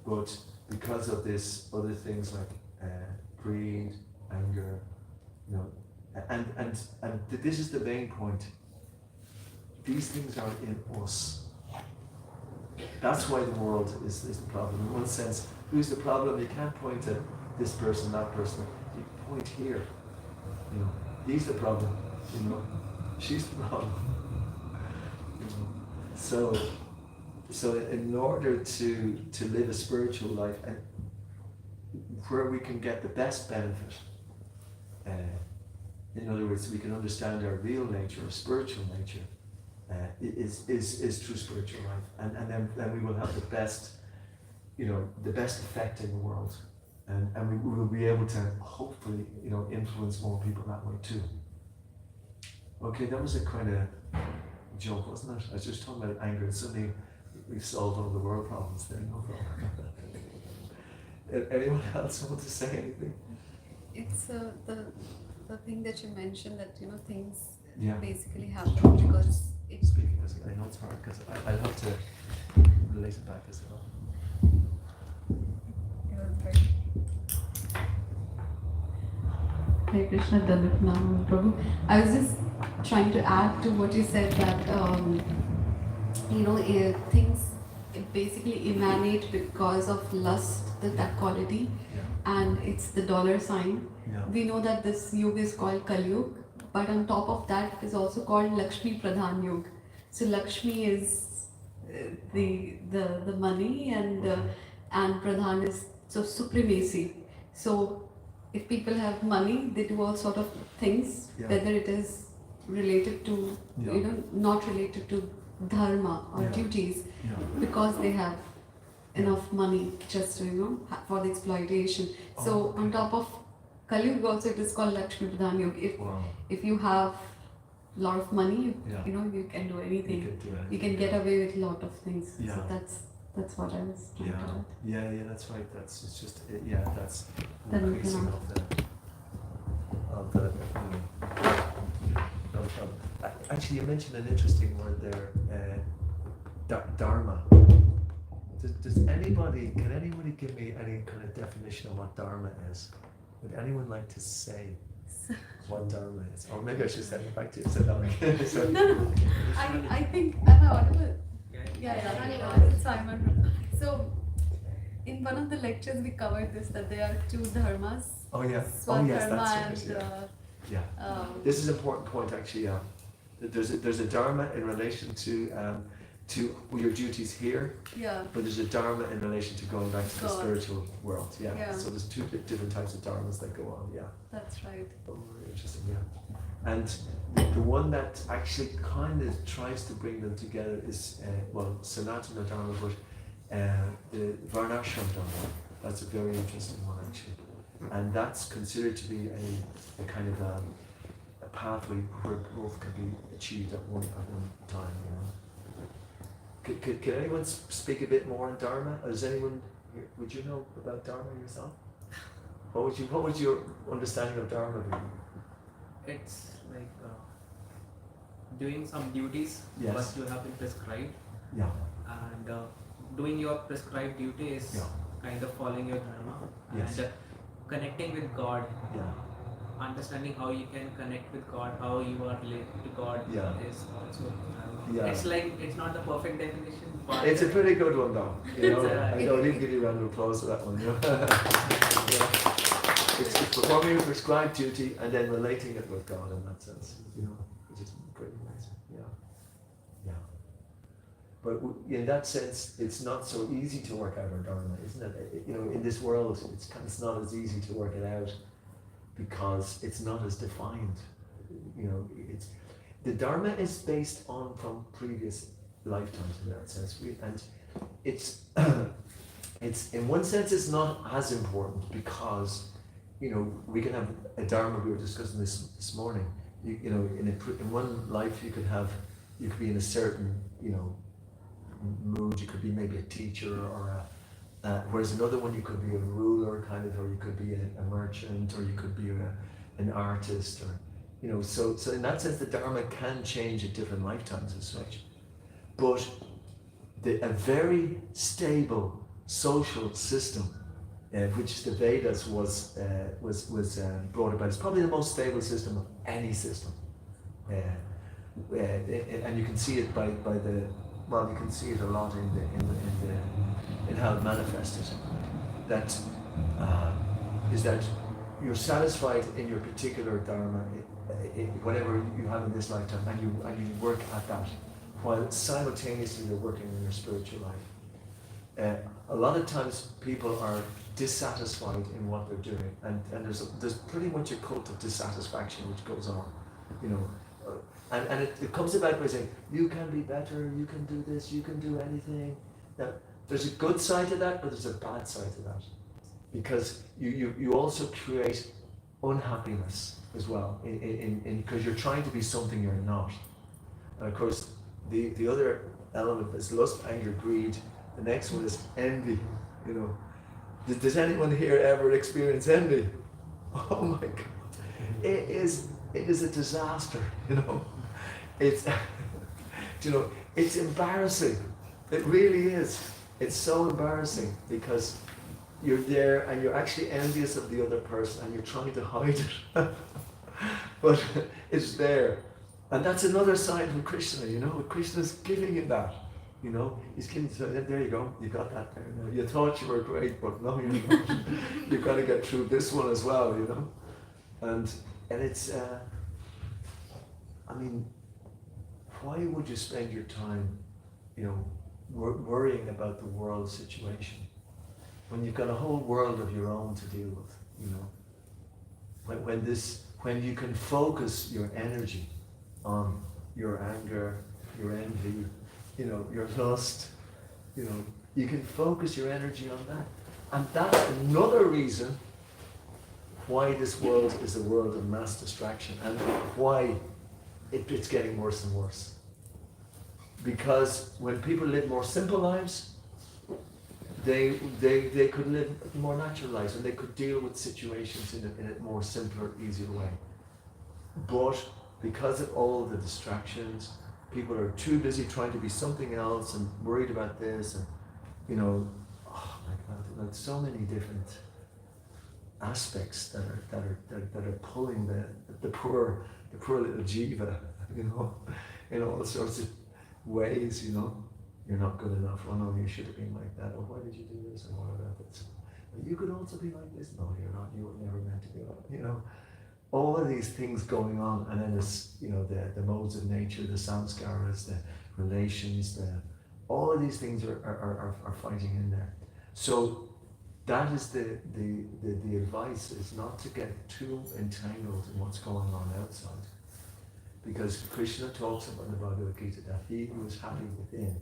But because of this, other things like greed, anger, you know, and this is the main point. These things are in us. That's why the world is the problem. In one sense, who's the problem? You can't point to this person, that person. You point here. You know, he's the problem. You know, she's the problem. You know. So in order to live a spiritual life, and where we can get the best benefit, in other words, we can understand our real nature, our spiritual nature, is true spiritual life, and then we will have the best, you know, the best effect in the world, and we will be able to hopefully, you know, influence more people that way too. Okay, that was a kind of joke, wasn't it? I was just talking about anger, and suddenly we've solved all the world problems there. No problem. Anyone else want to say anything? It's the thing that you mentioned, that, you know, things Yeah. basically happen because it's Speaking, because I know it's hard, because I have to relate it back as well. very. Hare Krishna, Dandavat Pranam, Prabhu. I was just trying to add to what you said, that you know, things basically emanate because of lust, that quality, and it's the dollar sign. Yeah. We know that this yuga is called Kali Yuga, but on top of that it is also called Lakshmi Pradhan Yuga. So Lakshmi is the money, and Pradhan is so supremacy. So if people have money, they do all sort of things, Yeah. whether it is related to, Yeah. you know, not related to dharma or Yeah. duties, Yeah. because they have enough money just to, you know, for the exploitation. So Oh, okay. on top of Kali Yuga also, it is called Lakshmi Pradhan Yuga. Wow. If you have a lot of money, Yeah. you know, you can do anything. You can do anything. You can get away with a lot of things. Yeah. So that's what I was trying to add. Yeah, that's right. It's just that's Then we increasing can- of the actually, you mentioned an interesting word there, dharma. Does anybody, can anybody give me any kind of definition of what dharma is? Would anyone like to say what dharma is? Or maybe I should send it back to you. So no, No, I think I'm audible. Yeah, it's Simon. So in one of the lectures we covered this, that there are two dharmas. Oh yeah. Swadharma That's and right. Yeah. um, This is an important point, actually. Yeah, there's a dharma in relation to your duties here, yeah. but there's a dharma in relation to going back to the God. spiritual world. Yeah. Yeah. So there's two different types of dharmas that go on. Yeah. That's right. Oh, very interesting. Yeah. And the one that actually kind of tries to bring them together is Sanatana Dharma, but the Varnashram Dharma. That's a very interesting one, actually. And that's considered to be a kind of a pathway where both can be achieved at one time. You know. Could anyone speak a bit more on Dharma? Does anyone? Would you know about Dharma yourself? What would your understanding of Dharma be? It's like doing some duties Yes. what you have been prescribed, Yeah. and doing your prescribed duty is Yeah. kind of following your dharma, Yes. and connecting with God, Yeah. understanding how you can connect with God, how you are related to God Yeah. is also dharma. Yeah. It's like, it's not the perfect definition, but It's a pretty good one, though. You know, It's, I don't need to give you a round of applause for that one. You know? Yeah. It's performing your prescribed duty and then relating it with God in that sense. You know, which is pretty amazing. Yeah. Yeah. But in that sense, it's not so easy to work out our dharma, isn't it? You know, in this world, it's not as easy to work it out because it's not as defined. You know, the dharma is based on from previous lifetimes in that sense, and it's it's in one sense it's not as important because, you know, we can have a dharma. We were discussing this morning. You know, in one life you could have you could be in a certain, you know, mood. You could be maybe a teacher or whereas another one you could be a ruler kind of, or you could be a merchant, or you could be an artist, or you know. So in that sense, the Dharma can change at different lifetimes as such. But a very stable social system, which the Vedas was brought about, is probably the most stable system of any system. And you can see it by the, well, you can see it a lot in how it manifested. That is that you're satisfied in your particular dharma, whatever you have in this lifetime, and you work at that, while simultaneously you're working in your spiritual life. A lot of times people are dissatisfied in what they're doing, and there's pretty much a cult of dissatisfaction which goes on, you know. And it comes about by saying, you can be better, you can do this, you can do anything. Now, there's a good side to that, but there's a bad side to that. Because you also create unhappiness as well, because you're trying to be something you're not. And of course, the other element is lust, anger, greed. The next one is envy, you know. Does anyone here ever experience envy? Oh my God. It is a disaster, you know. It's, you know, it's embarrassing. It really is. It's so embarrassing because you're there and you're actually envious of the other person and you're trying to hide it. But it's there. And that's another sign from Krishna, you know. Krishna's giving you that, you know. He's giving, so there you go, you got that there. Now. You thought you were great, but no, you're not. You've got to get through this one as well, you know. And it's, I mean, why would you spend your time, you know, worrying about the world situation when you've got a whole world of your own to deal with, you know? When you can focus your energy on your anger, your envy, you know, your lust, you know, you can focus your energy on that. And that's another reason why this world is a world of mass distraction and why it's getting worse and worse. Because when people live more simple lives, they could live more natural lives and they could deal with situations in a more simpler, easier way. But because of all the distractions, people are too busy trying to be something else and worried about this, and you know, oh my God, like so many different aspects that are pulling the poor little jiva, you know, in all sorts of ways, you know. You're not good enough. Oh no, you should have been like that. Oh, why did you do this? And what about this? But you could also be like this. No, you're not. You were never meant to be like, you know. All of these things going on, and then there's, you know, the modes of nature, the samskaras, the relations, all of these things are fighting in there. So that is the advice, is not to get too entangled in what's going on outside. Because Krishna talks about in the Bhagavad Gita that he who is happy within.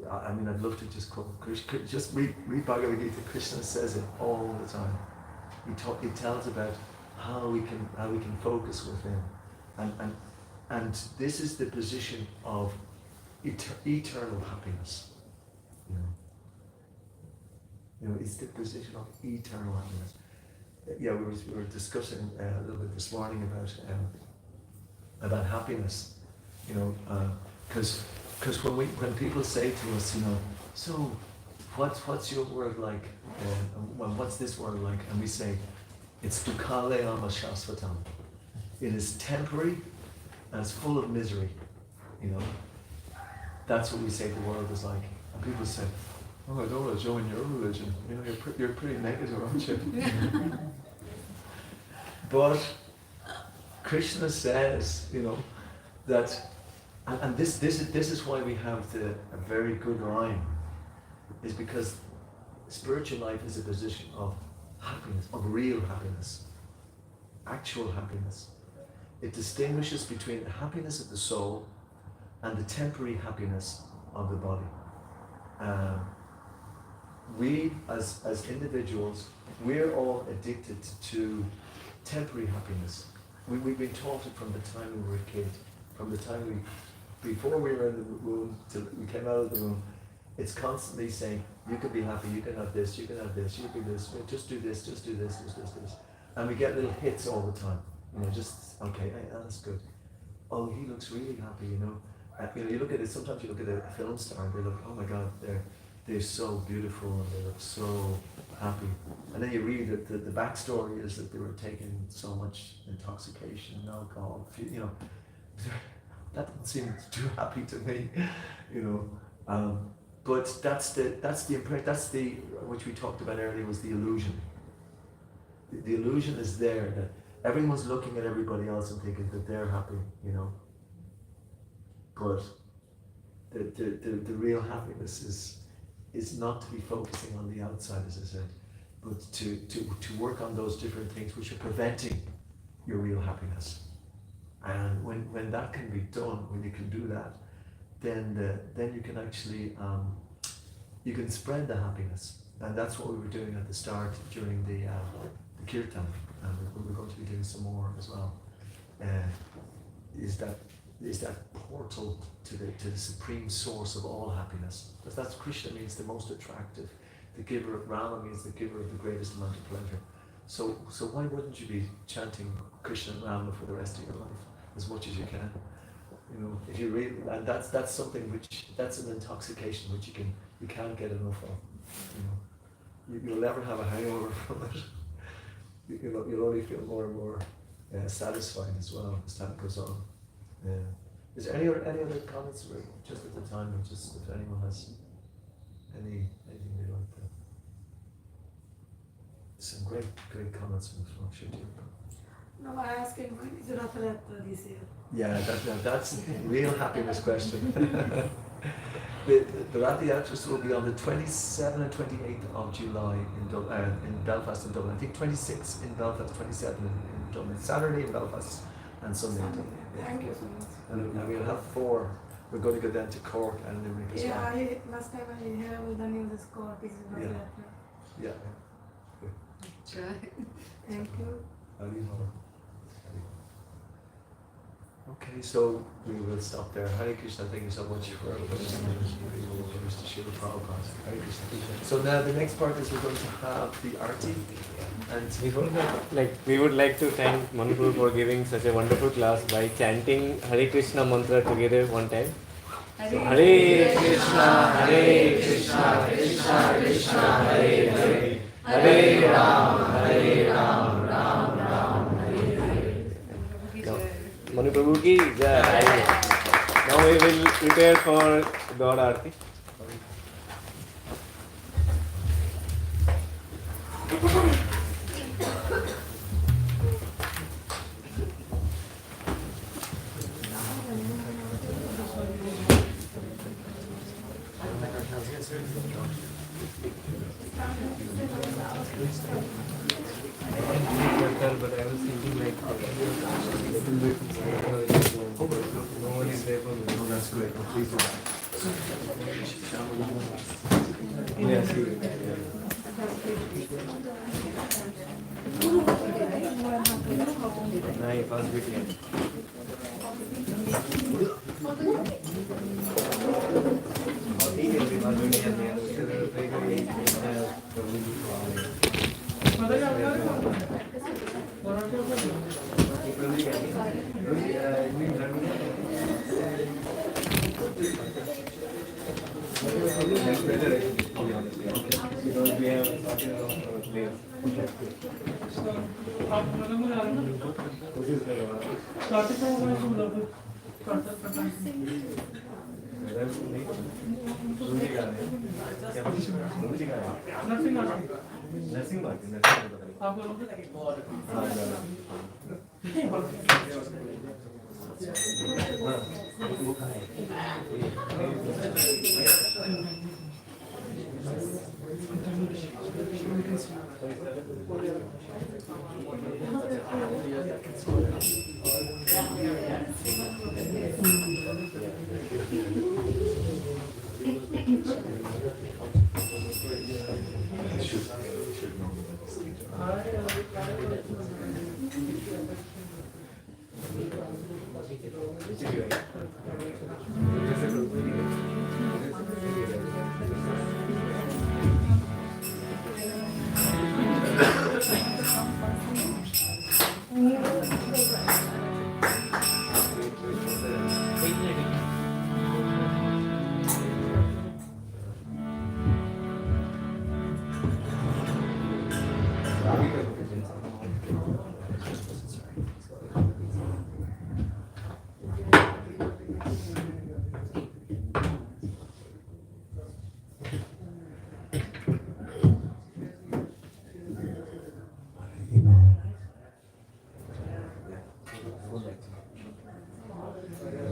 I mean, I'd love to just quote Krishna, just read Bhagavad Gita. Krishna says it all the time. He tells about how we can focus within, and this is the position of eternal happiness. You know, it's the position of eternal happiness. Yeah, we were discussing a little bit this morning about happiness. You know, because when people say to us, you know, so what's your world like? Well, what's this world like? And we say, it's dukhalayama shasvatam. It is temporary and it's full of misery. You know, that's what we say the world is like. And people say, oh, I don't want to join your religion. You know, you're pretty negative, aren't you? But Krishna says, you know, that, and this is why we have a very good line, is because spiritual life is a position of happiness, of real happiness, actual happiness. It distinguishes between the happiness of the soul and the temporary happiness of the body. We as individuals, we're all addicted to temporary happiness. We've been taught it from the time we were a kid, from the time before we were in the room till we came out of the room, it's constantly saying, you can be happy, you can have this, you can have this, you can do this, just do this, just do this, just this. And we get little hits all the time. You know, just, okay, that's good. Oh, he looks really happy, you know. You know, you look at it, sometimes you look at a film star and they look, oh my God, they're so beautiful and they look so happy. And then you read that the backstory is that they were taking so much intoxication and alcohol, you know. That doesn't seem too happy to me, you know. But that's which we talked about earlier, was the illusion. The illusion is there that everyone's looking at everybody else and thinking that they're happy, you know. But the real happiness is not to be focusing on the outside, as I said, but to work on those different things which are preventing your real happiness. And when that can be done, when you can do that, then you can actually you can spread the happiness. And that's what we were doing at the start during the kirtan, and we're going to be doing some more as well. Is that portal to the supreme source of all happiness? Because that's Krishna means the most attractive. The giver of Rama means the giver of the greatest amount of pleasure. So why wouldn't you be chanting Krishna and Rama for the rest of your life as much as you can? You know, if you really, and that's something that's an intoxication which you can't get enough of. You know, you'll never have a hangover from it. You'll only feel more and more satisfied as well as time goes on. Is there any other comments just at the time, or just if anyone has anything they'd like to? Some great comments from Shruti. No, I asked him when is Rath Yatra this year. Yeah, that's a real happiness question. The Rath Yatra will be on the 27th and 28th of July in Belfast and Dublin. I think 26 in Belfast, 27 in Dublin. Saturday in Belfast and Sunday in Dublin. Thank you so much. And we'll have 4. We're going to go down to Cork and Limerick as well. Yeah, last time I heard the news Cork is Rath Yeah. Yatra. Yeah. Thank you. Okay, so we will stop there. Hare Krishna, thank you so much for listening. Mr. Shiva Prabhupada. Hare Krishna. So now the next part is we're going to have the arti. And Before that, we would like to thank Manipur for giving such a wonderful class by chanting Hare Krishna mantra together one time. So, Hare Krishna, Hare Krishna, Krishna Krishna, Hare Hare, Hare Ram, Ram Ram, Hare Hare. Manipur ki jai. Now we will prepare for God Aarti. But I was thinking no one is there for me. oh, that's great. Oh, please do. Yes. Nahi, first weekend. I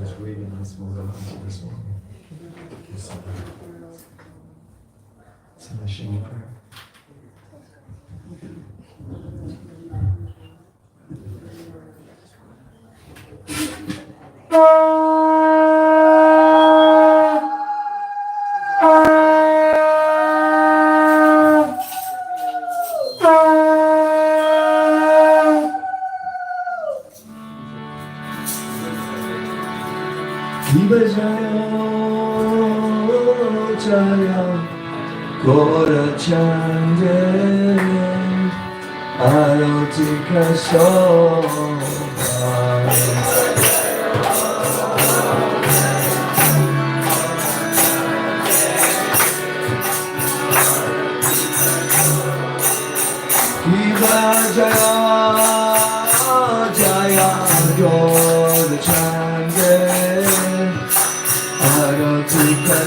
was reading this one, onto this one. It's a machine prayer. Jaya Gorachande Arotika Shiva Jaya Jaya Gorachande Arotika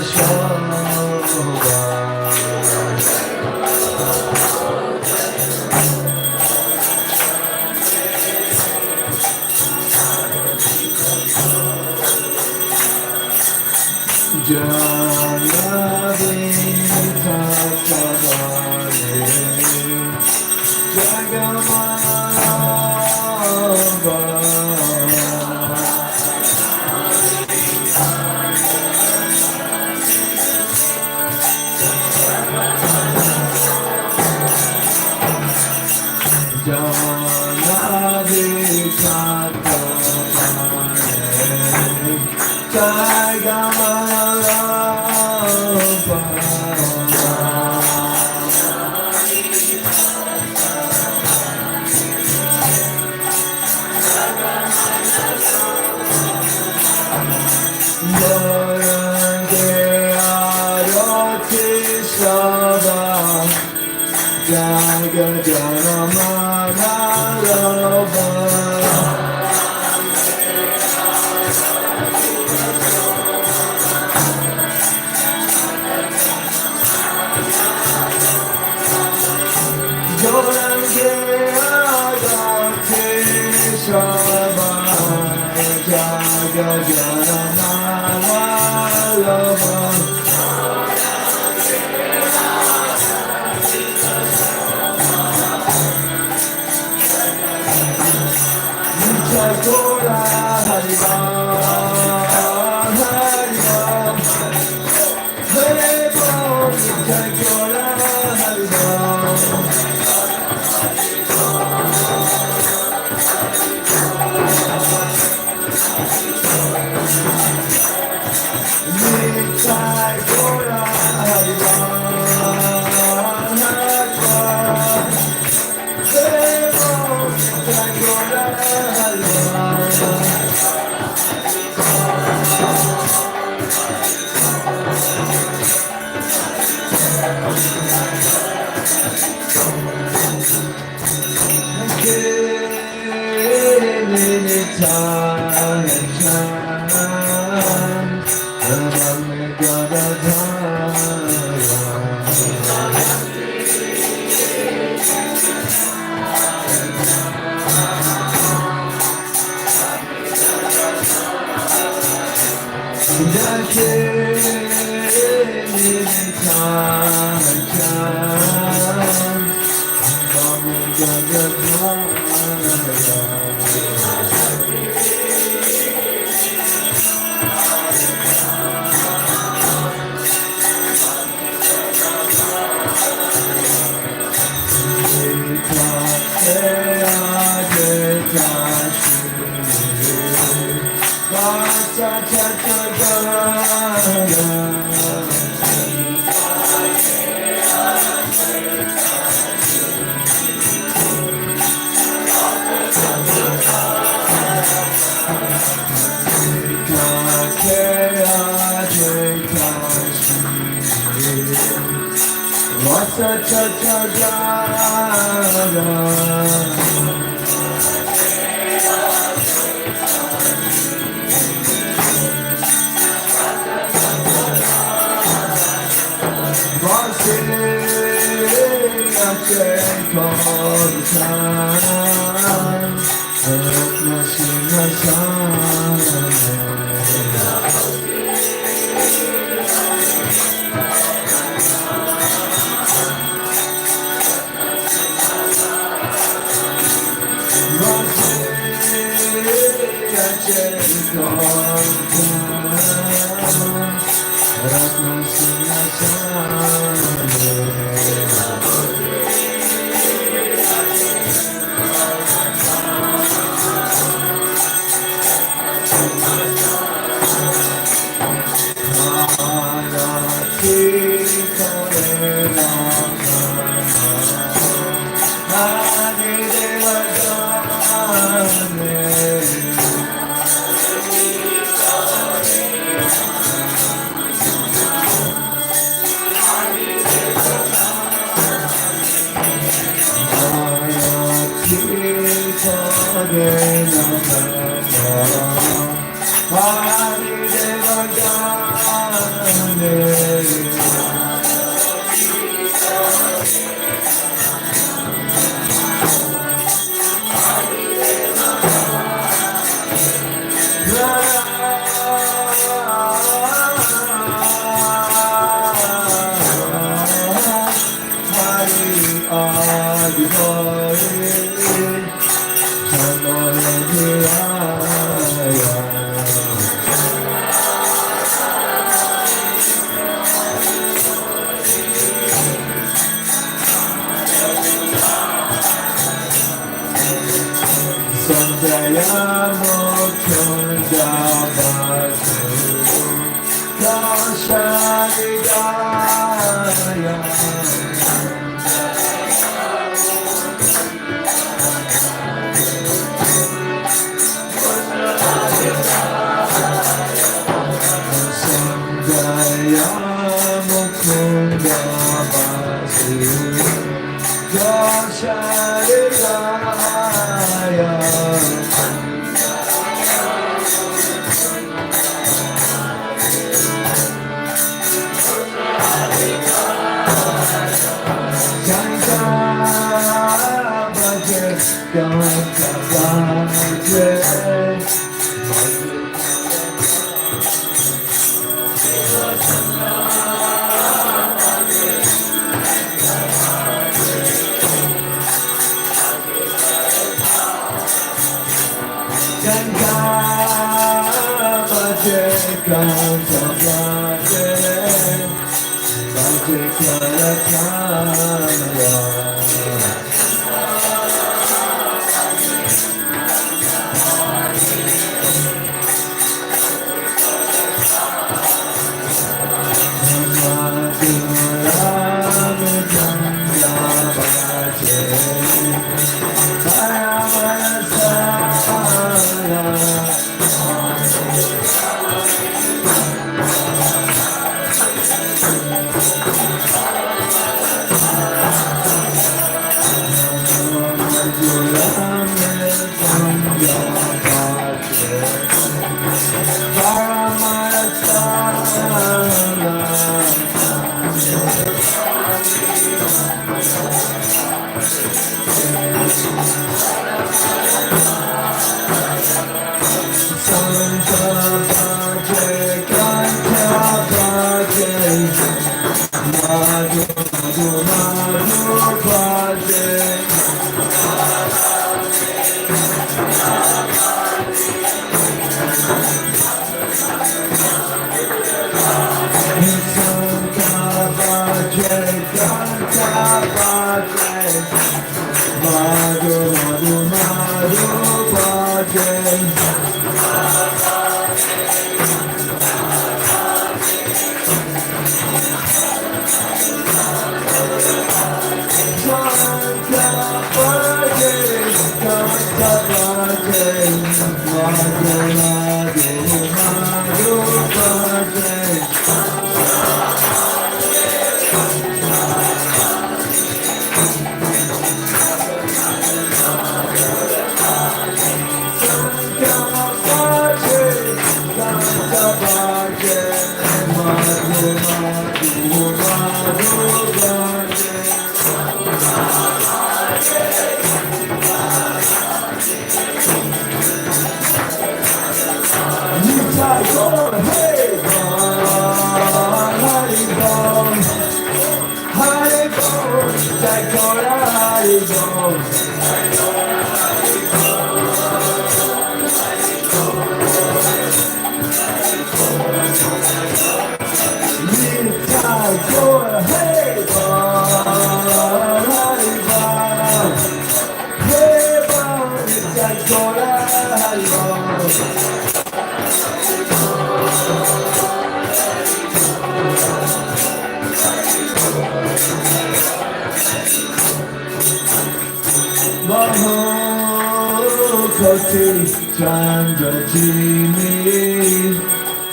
Chandajini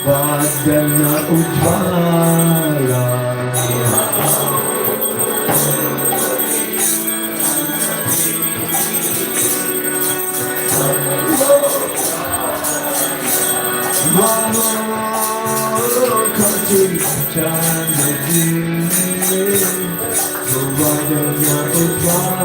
Vadana Ujvala Kati Chandajini Vadana Ujvala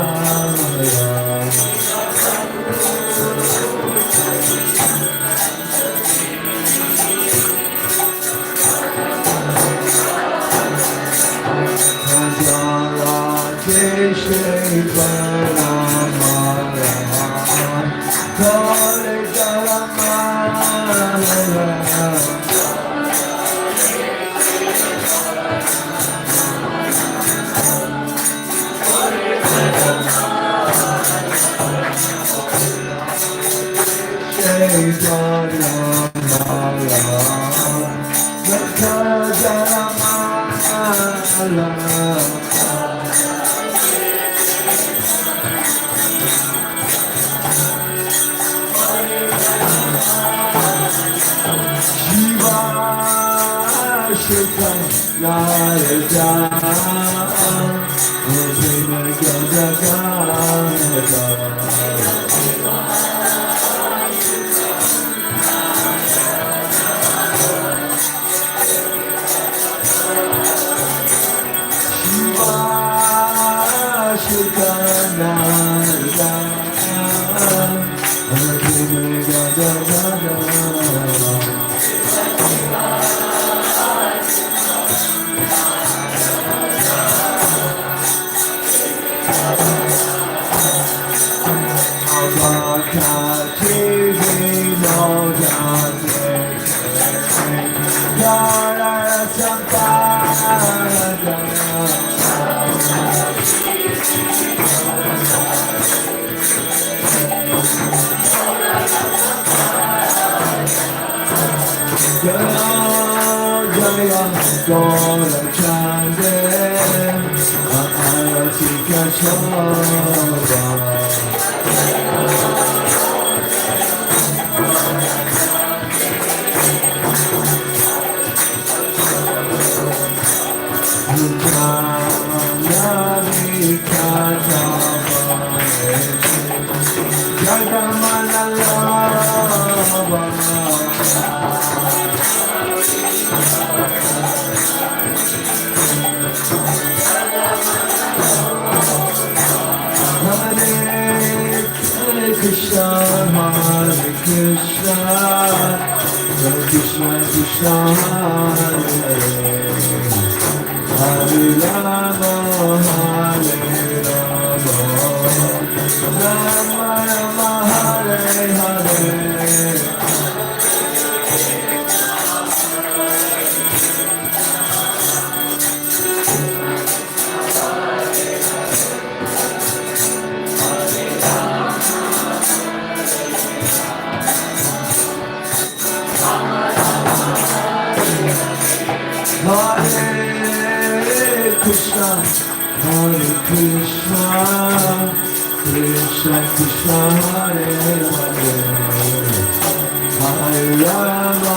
Hare Rama,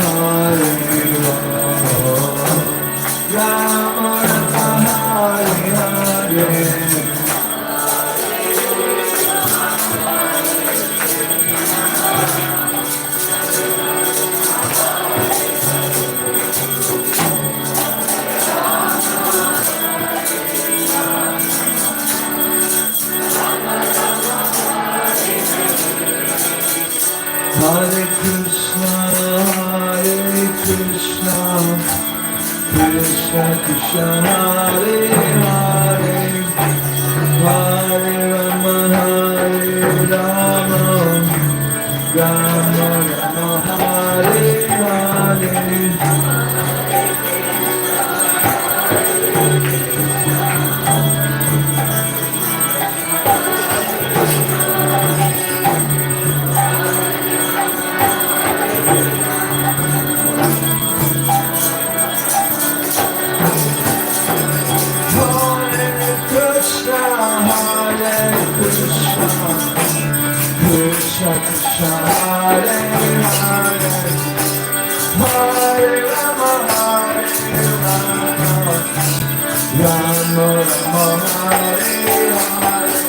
Hare Rama, Rama Rama, Hare Hare. Hare Krishna, Hare Krishna, Krishna Krishna, Hare Hare, Hare Rama, Hare Rama, Rama Rama, Hare Hare. Krishna, Krishna Krishna, Hare Hare, Hare Rama, Hare Rama, Rama Rama, Hare Hare.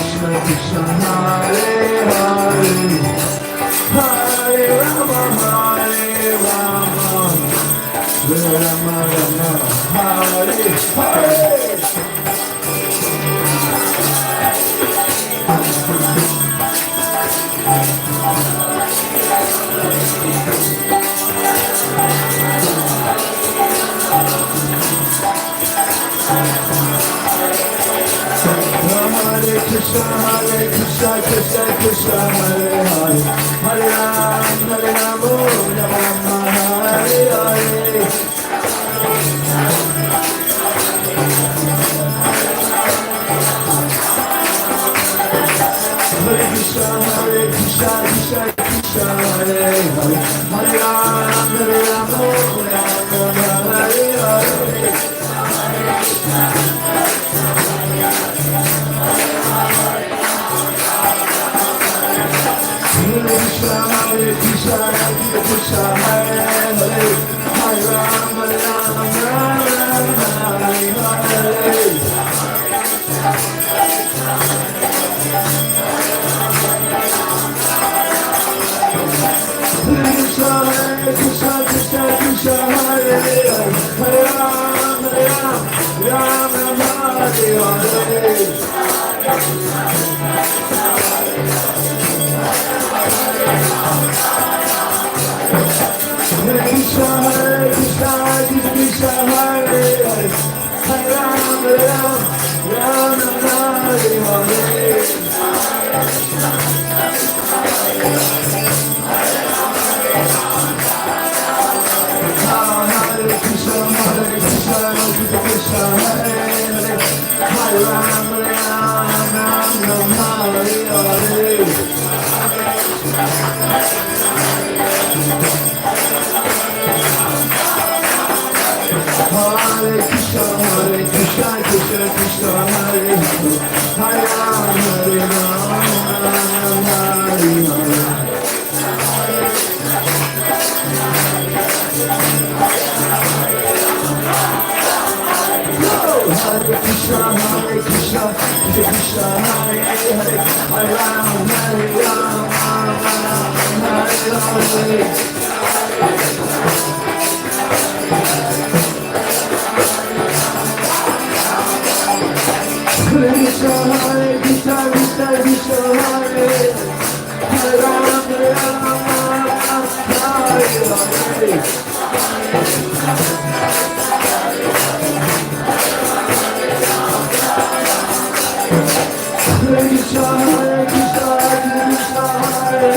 Krishna Krishna, Hare Hare, Hare Rama, Hare Rama, Rama Rama, Hare Hare. Hare Krishna, Krishna Krishna, Hare Hare, Hare Rama, Rama Rama, Hare Hare. Hare Krishna, Krishna Krishna, Hare Hare, Hare Rama, Rama Rama, Hare Hare. Hare Krishna, Krishna, Hare Hare, Hare Rama, Rama Rama, Hare Hare. Krishna, Krishna, Krishna, Krishna, Hare Hare, Hare Rama, Rama Rama, Hare Hare. Hare Krishna, Krishna Krishna, Hare Hare, Hare Rama, Rama Rama, Hare Hare. Hare Krishna, Krishna Krishna, Hare Hare, Hare Rama, Rama Rama, Hare Hare. Hare Krishna, Krishna Krishna, Hare Hare, Hare Rama, Rama, Hare Hare. Hare Krishna, Krishna Krishna, Hare Hare, Hare Rama, Hare Hare. Krishna, Krishna Krishna, Hare Hare Rama, Hare Hare. Krishna, Krishna Krishna, Hare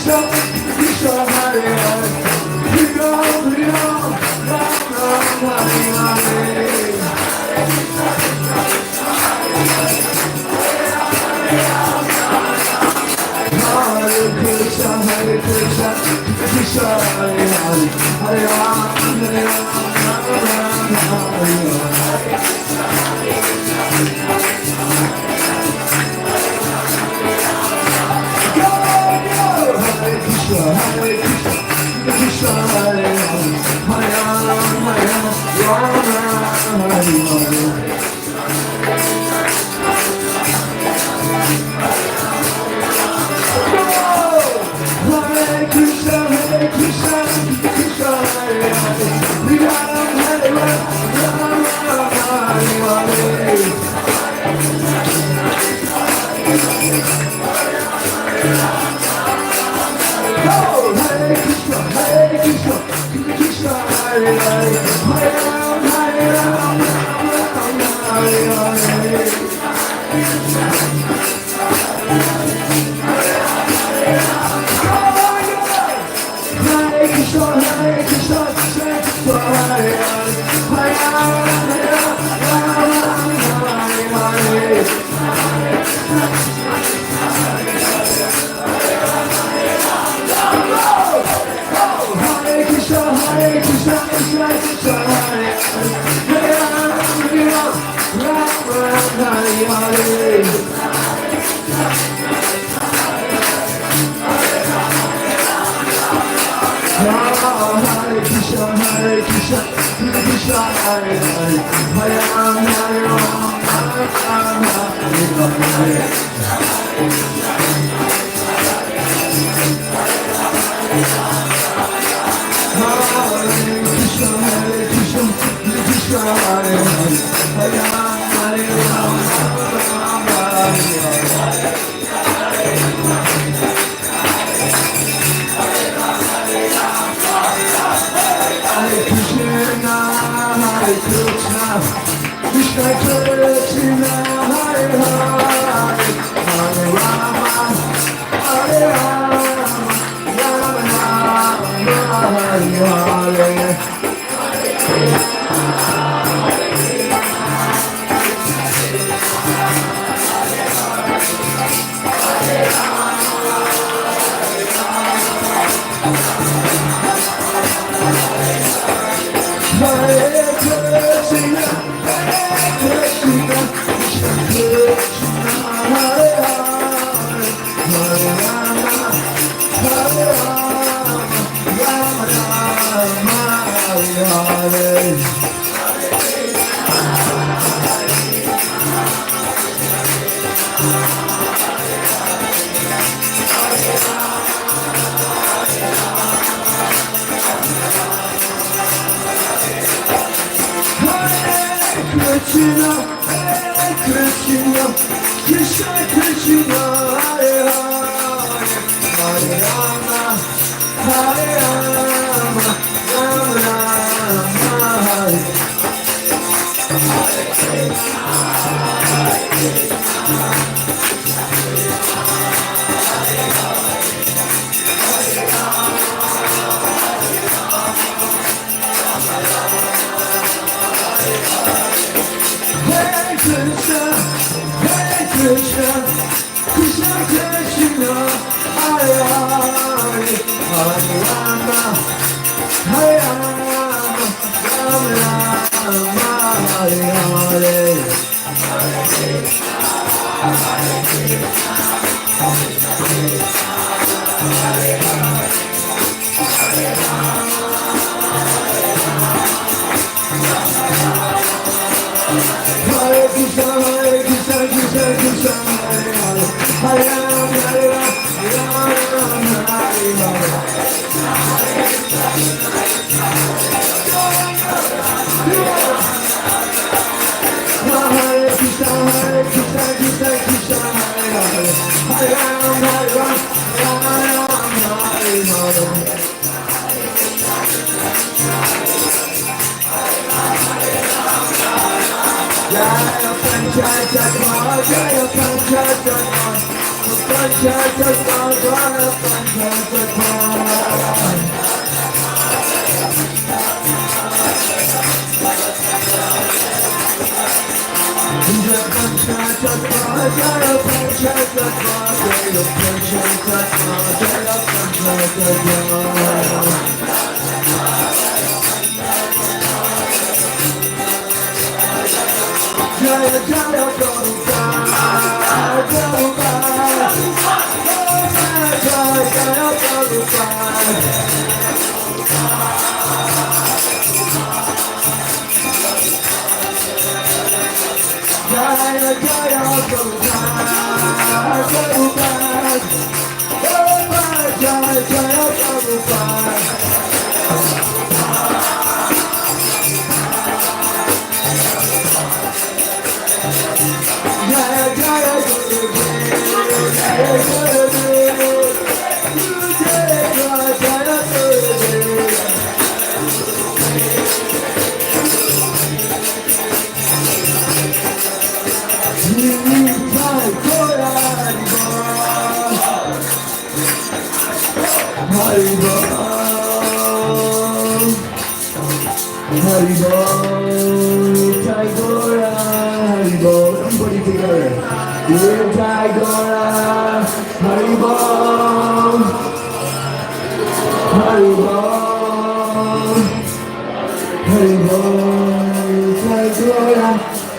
Krishna, Krishna, Hare Hare, Hare Ram, Hare Ram, Ram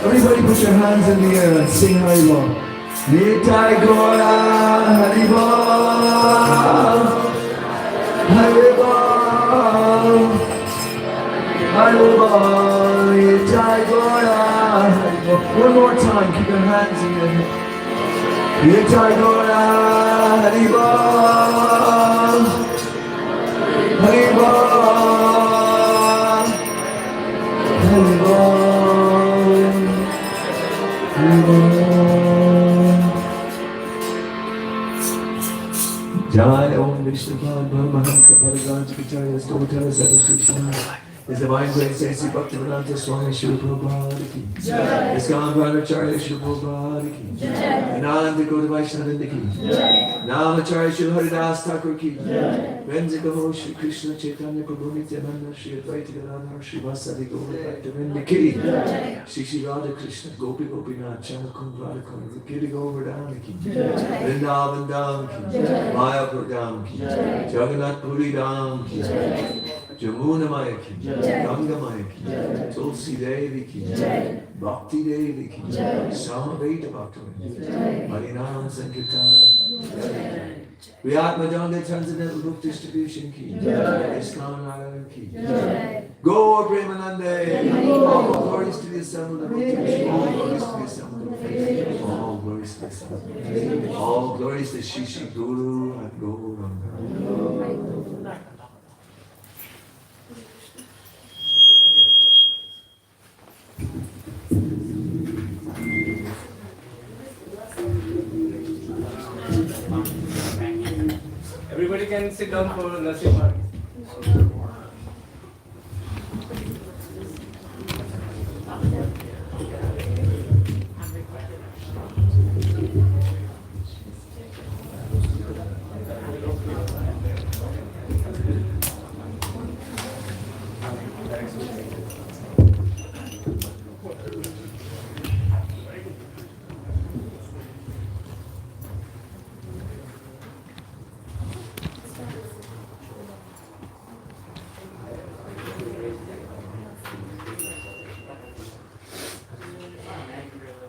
Everybody put your hands in the air and sing Haribol. Nitai Gora Haribol. Haribol. Haribol. Nitai Gora Haribol. One more time, keep your hands in the air. Nitai Gora Haribol. Haribol. Haribol. Jai Om Vishnu Padma Mahanta Paragans Victoria Stota Zeta Krishna. His Divine Grace A.C. Bhaktivedanta Swami Shri Prabhupada ki. His God Brahmacharya Shri Prabhupada ki. Ananda Gauda Vaishnava ki. Namacharya Shri Haridas Thakur ki. Venzikaho Shri Krishna Chaitanya Prabhu Nityananda Shri Advaita Gadadhar Shri Vasadi Gauda Bhaktivinoda ki. Shri Shri Radha Krishna Gopi Gopinath Chanakund Radha Kund Giri Govardhan ki. Vrindavan Dham ki. Mayapur Dham ki. Jagannath Puri Dham ki. Jamuna Maya ki, Ganga Maya ki, Tulsi Devi ki, Bhakti Devi ki, Samaveta Bhaktivinoda, Harinam Sankirtan, Vyatmadanga Transcendental Book Distribution ki, Iskon Narayan ki, Gaur Premanande, all glories to the assembled of all glories to the assembled of all glories to the assembled, all glories to Shishi Guru and Gauranga. Everybody can sit down for Nasi Party.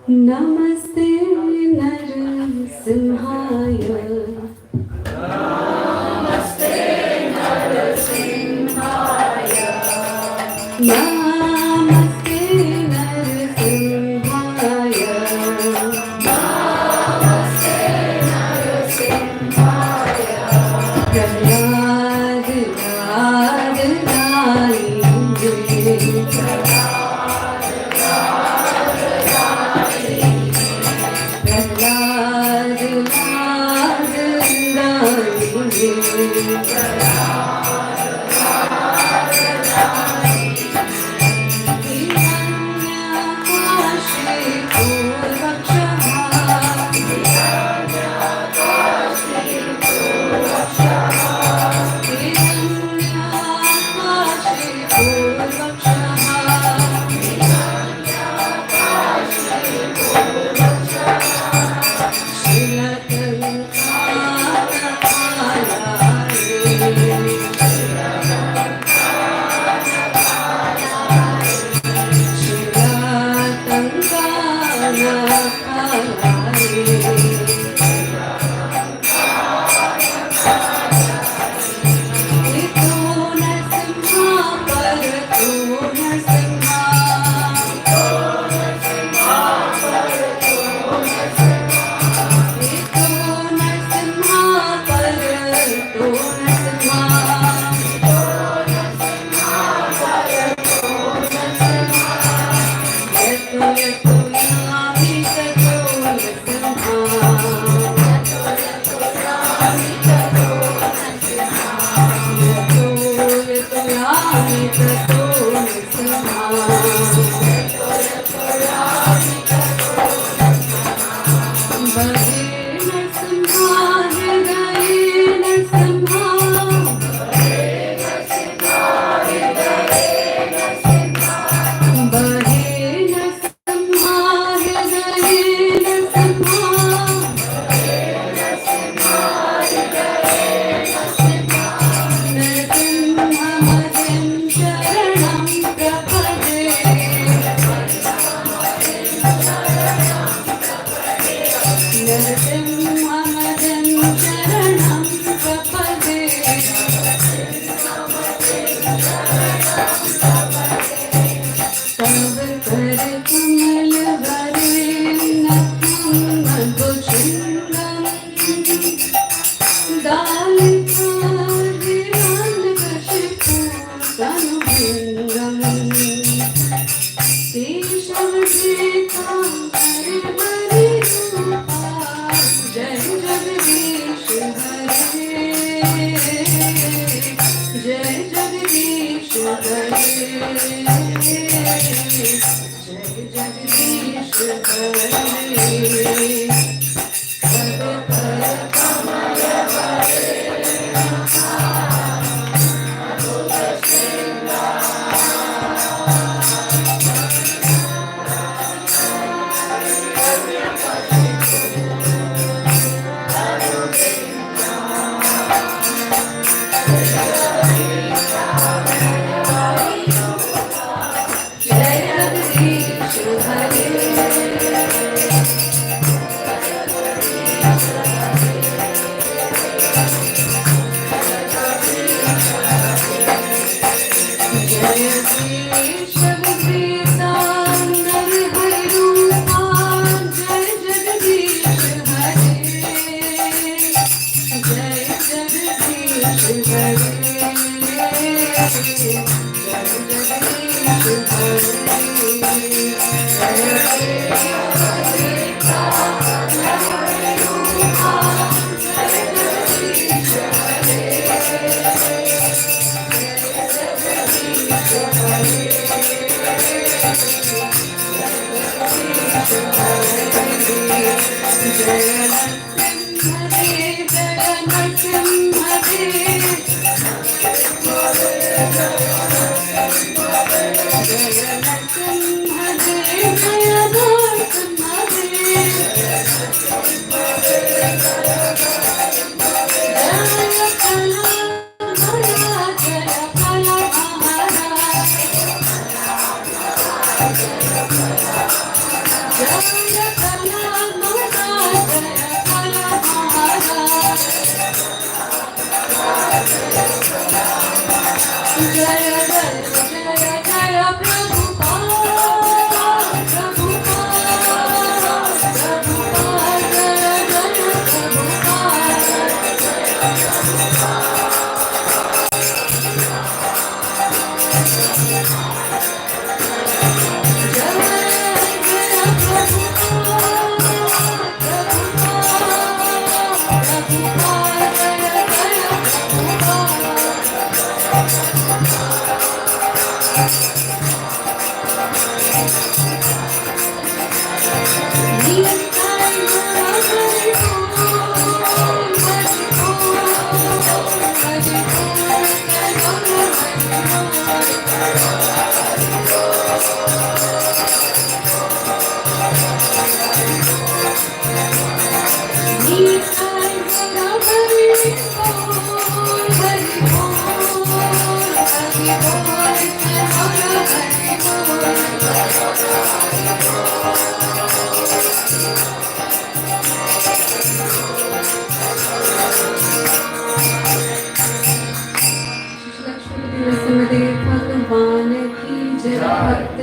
Namaste Narasimhaya. Namaste Narasimhaya. Namaste Narasimhaya. Namaste Narasimhaya. Prahlad Rad Rainge.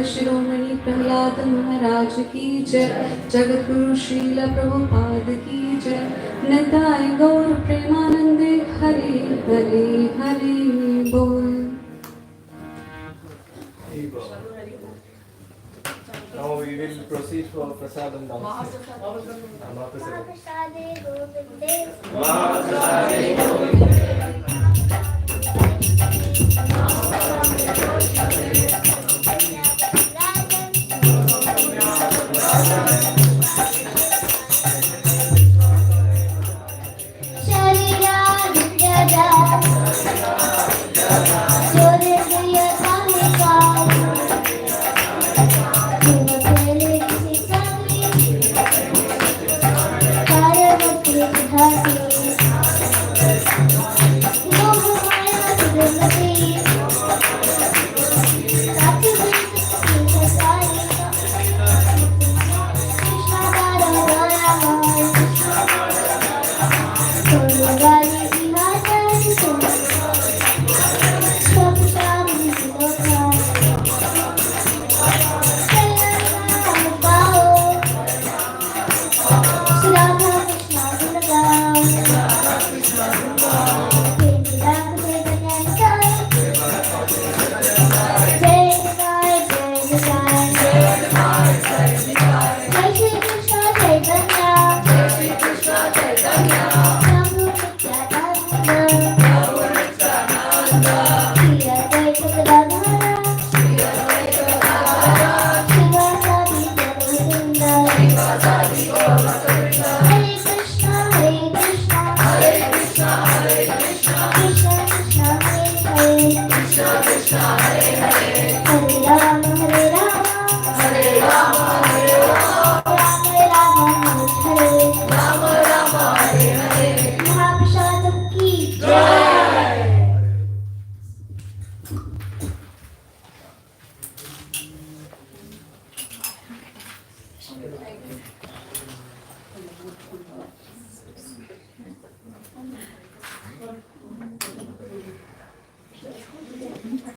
शिरोमणि प्रहलाद महाराज की जय, जगत गुरु श्रील प्रभुपाद की जय, निताय गौर प्रेमानंदे हरे हरे हरे बोल। Now we will proceed for prasadam dance. Mahaprasade Govinde. Mahaprasade Govinde.